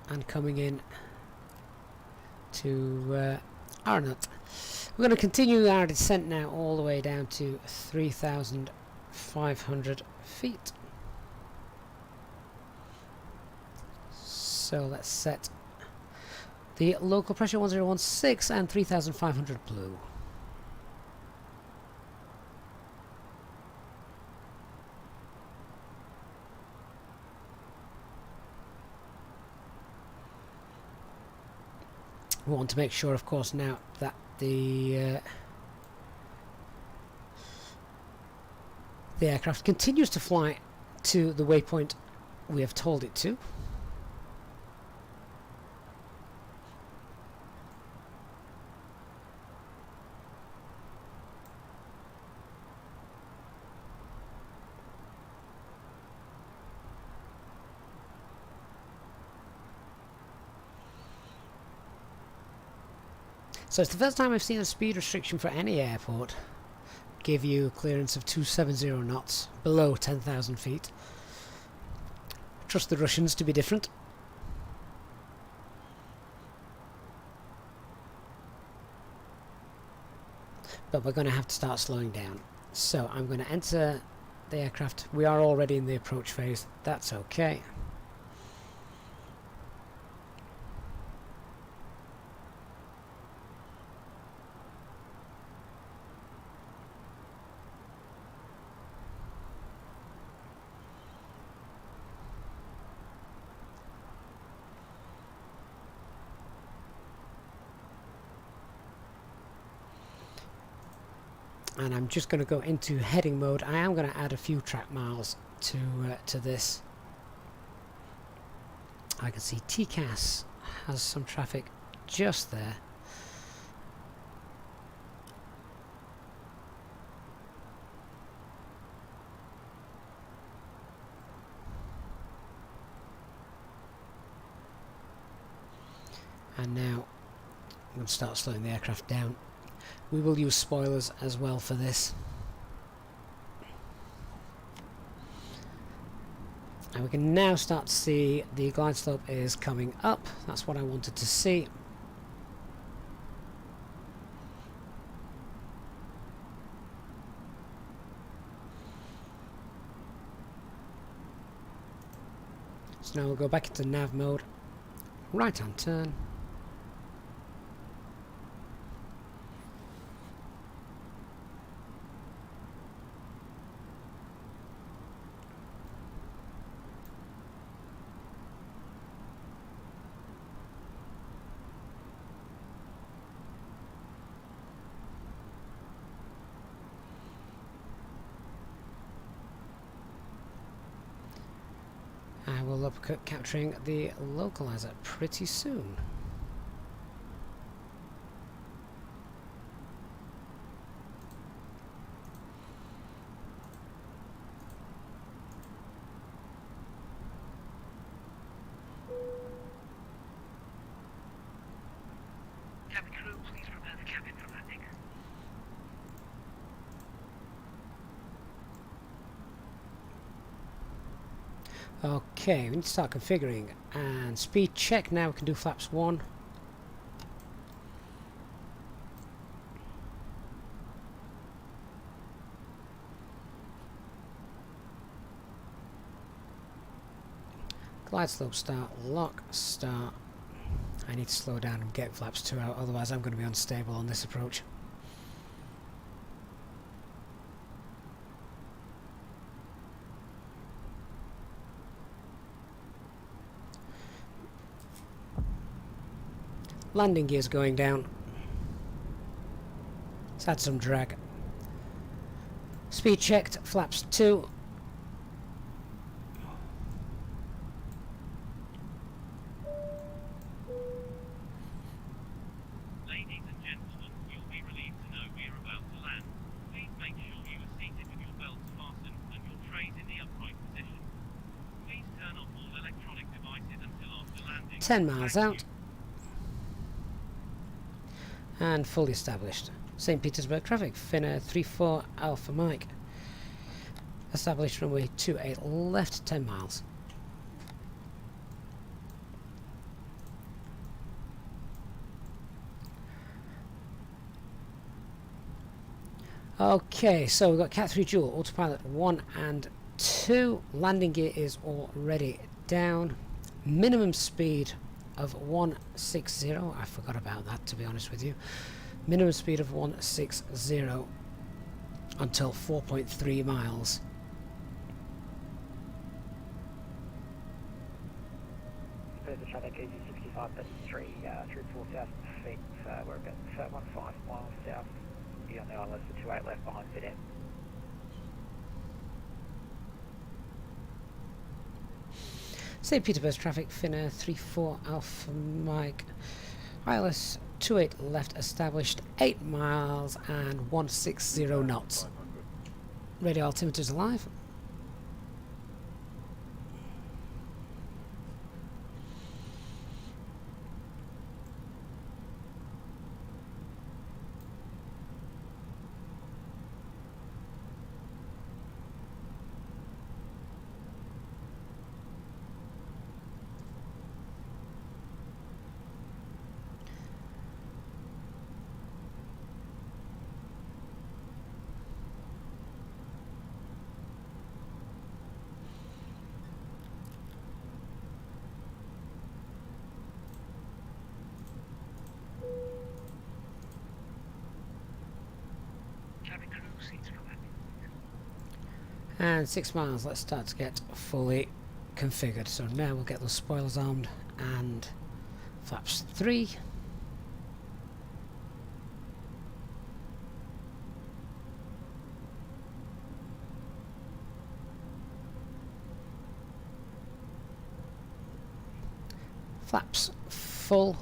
and coming in to Arnott. We're going to continue our descent now all the way down to 3,500 feet. So let's set the local pressure 1016 and 3,500 blue. We want to make sure, of course, now that the aircraft continues to fly to the waypoint we have told it to. So it's the first time I've seen a speed restriction for any airport give you a clearance of 270 knots below 10,000 feet. Trust the Russians to be different. But we're going to have to start slowing down. So I'm going to enter the aircraft. We are already in the approach phase. That's okay. And I'm just going to go into heading mode. I am going to add a few track miles to this. I can see TCAS has some traffic just there. And now I'm going to start slowing the aircraft down. We will use spoilers as well for this. And we can now start to see the glide slope is coming up. That's what I wanted to see. So now we'll go back into nav mode. Right hand turn. I will look at capturing the localizer pretty soon.
Cabin crew, please prepare the cabin for landing.
Okay, we need to start configuring. And speed check, now we can do flaps 1. Glide slope start, lock start. I need to slow down and get flaps 2 out, otherwise I'm going to be unstable on this approach. Landing gears going down. Let's add some drag. Speed checked, flaps 2.
Ladies and gentlemen, you'll be relieved to know we are about to land. Please make sure you are seated with your belts fastened and your trays in the upright position. Please turn off all electronic devices until after landing.
10 miles
Thank
out.
you.
And fully established. St Petersburg traffic, Finnair 34 Alpha Mike. Established runway 28 left, 10 miles. Okay, so we've got Cat 3 dual, autopilot 1 and 2. Landing gear is already down. Minimum speed of 160. I forgot about that, to be honest with you. Minimum speed of 160 until 4.3 miles.
Further traffic Easyjetsimpilot 3 4,000 feet. We're about 15 miles south. Be on the island for 28 left behind Finland.
St Petersburg traffic, Finnair 34 Alpha Mike. ILS 28 left established, 8 miles and 160 knots. Radio altimeters alive.
Cabin crew, seats for landing.
And 6 miles, let's start to get fully configured. So now we'll get those spoilers armed and flaps 3. Flaps full.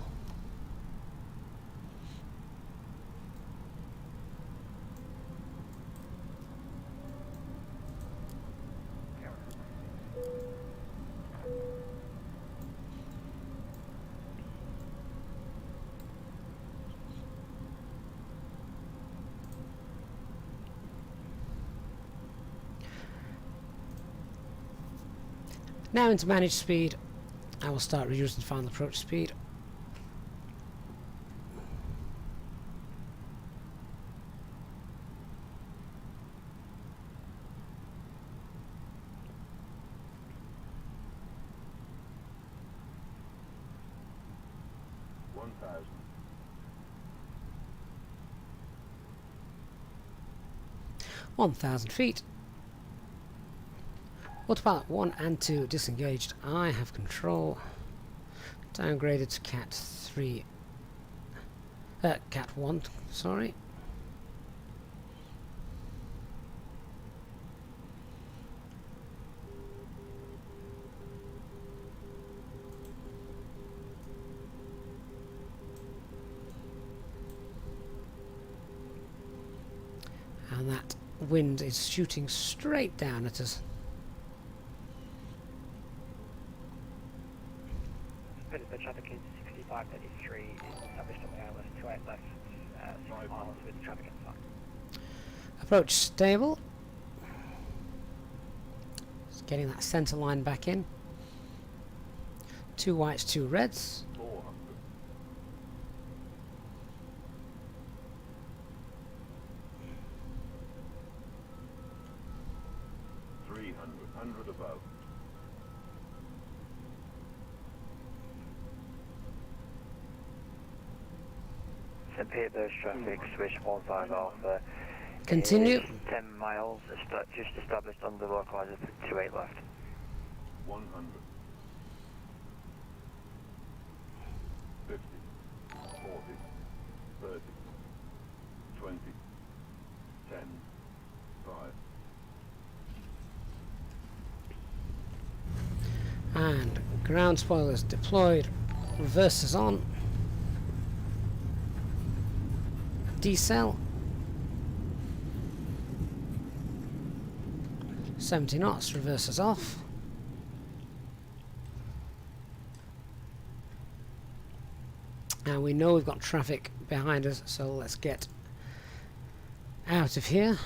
Now into managed speed. I will start reducing final approach speed. $1,000 feet. Autopilot 1 and 2 disengaged. I have control. Downgraded to Cat 3. Cat 1, sorry. and that wind is shooting straight down at us.
Petersburg traffic is 6533, is established on the island, 28 left, 6 miles with traffic inside.
Approach stable. Just getting that centre line back in. 2 whites, 2 reds.
400. 300, 100 above.
St Petersburg traffic, switch 15 Alpha.
Continue.
Is 10 miles, just established on the localizer for 28 left.
100. 50. 40. 30. 20. 10. 5.
And ground spoilers deployed. Reverses on. Decel. 70 knots, reverses off. And we know we've got traffic behind us, so let's get out of here.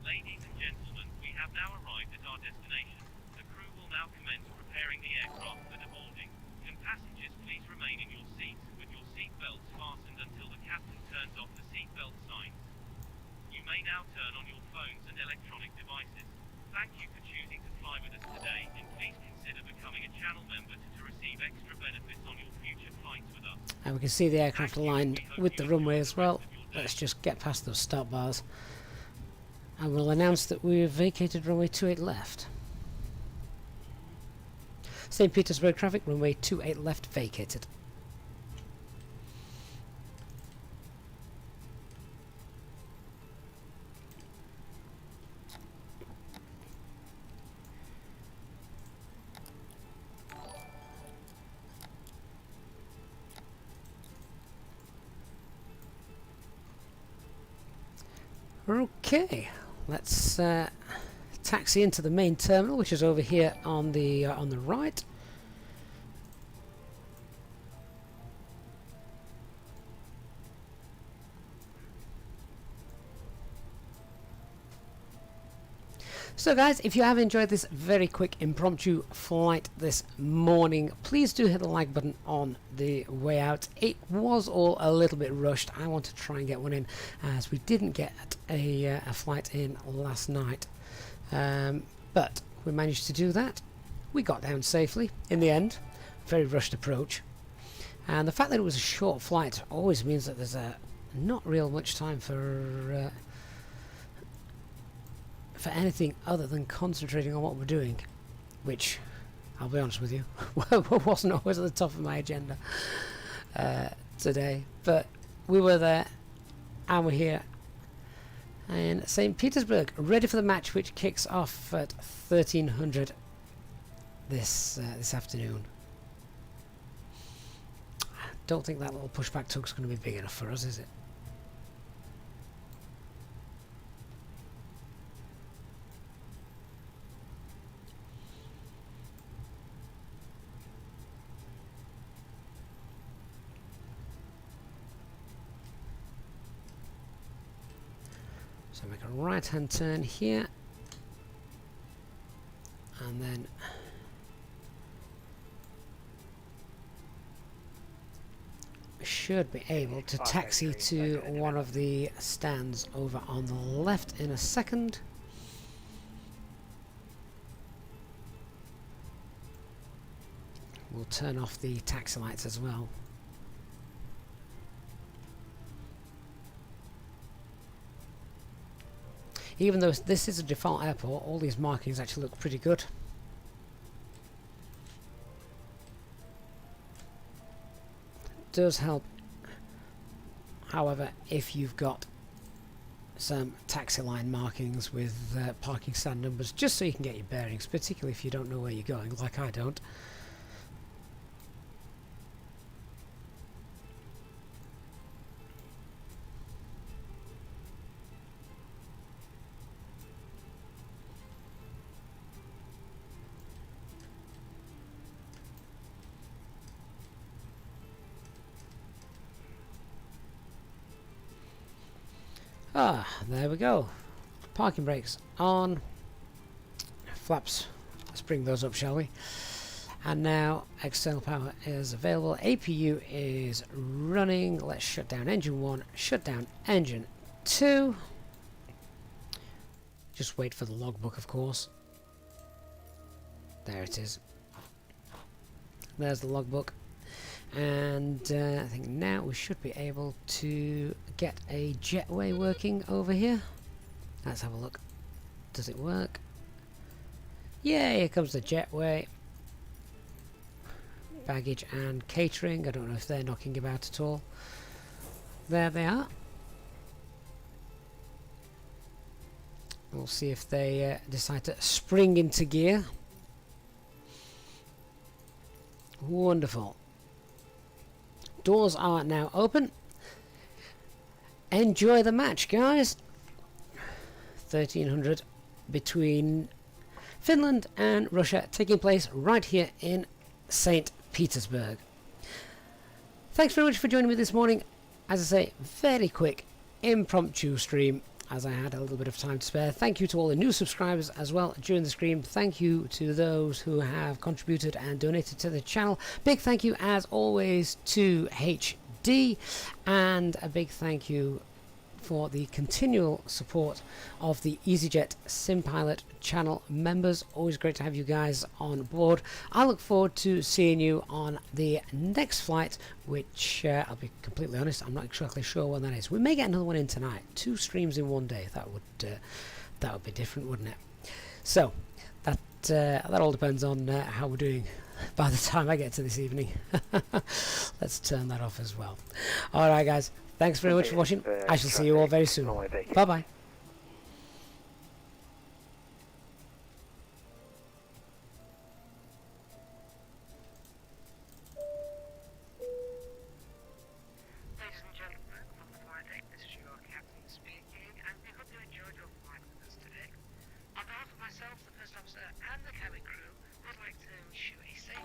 Ladies and gentlemen, we have now arrived at our destination. The crew will now commence preparing the aircraft for deboarding. Can passengers please remain in your seats with your seat belts fastened until the captain turns off the seat belt signs. You may now turn on your phones and electronic devices. Thank you for choosing to fly with us today, and please consider becoming a channel member to receive extra benefits on your future flights with us.
And we can see the aircraft aligned with the runway as well. Let's just get past those stop bars. And we'll announce that we've vacated runway 28 left. St Petersburg traffic, runway 28 left vacated. Okay, let's taxi into the main terminal, which is over here on the right. So guys, if you have enjoyed this very quick impromptu flight this morning, please do hit the like button on the way out. It was all a little bit rushed. I want to try and get one in, as we didn't get a flight in last night. But we managed to do that. We got down safely in the end. Very rushed approach. And the fact that it was a short flight always means that there's not real much time for anything other than concentrating on what we're doing, which, I'll be honest with you, wasn't always at the top of my agenda today. But we were there, and we're here in St Petersburg, ready for the match, which kicks off at 1300 this afternoon. I don't think that little pushback tug's going to be big enough for us, is it? So make a right hand turn here, and then we should be able to taxi to one of the stands over on the left in a second. We'll turn off the taxi lights as well. Even though this is a default airport, all these markings actually look pretty good. Does help, however, if you've got some taxi line markings with parking stand numbers, just so you can get your bearings, particularly if you don't know where you're going, like I don't. Ah, there we go. Parking brakes on. Flaps. Let's bring those up, shall we? And now external power is available. APU is running. Let's shut down engine 1, shut down engine 2. Just wait for the logbook, of course. There it is. There's the logbook. And I think now we should be able to get a jetway working over here. Let's have a look. Does it work? Yeah, here comes the jetway. Baggage and catering. I don't know if they're knocking about at all. There they are. We'll see if they decide to spring into gear. Wonderful. Doors are now open. Enjoy the match, guys. 1300 between Finland and Russia, taking place right here in St Petersburg. Thanks very much for joining me this morning. As I say, very quick impromptu stream, as I had a little bit of time to spare. Thank you to all the new subscribers as well during the stream. Thank you to those who have contributed and donated to the channel. Big thank you as always to HD, and a big thank you for the continual support of the Easyjetsimpilot channel members. Always great to have you guys on board. I look forward to seeing you on the next flight, which I'll be completely honest, I'm not exactly sure when that is. We may get another one in tonight. 2 streams in one day. That would be different, wouldn't it? So that all depends on how we're doing by the time I get to this evening. Let's turn that off as well. All right, guys. Thanks very much for watching. I shall see you all very soon. Bye-bye.
Ladies and gentlemen, from the flight deck, this is your captain speaking, and we hope you enjoyed your flight with us today. On behalf of myself, the first officer, and the cabin crew, we'd like to wish you a safe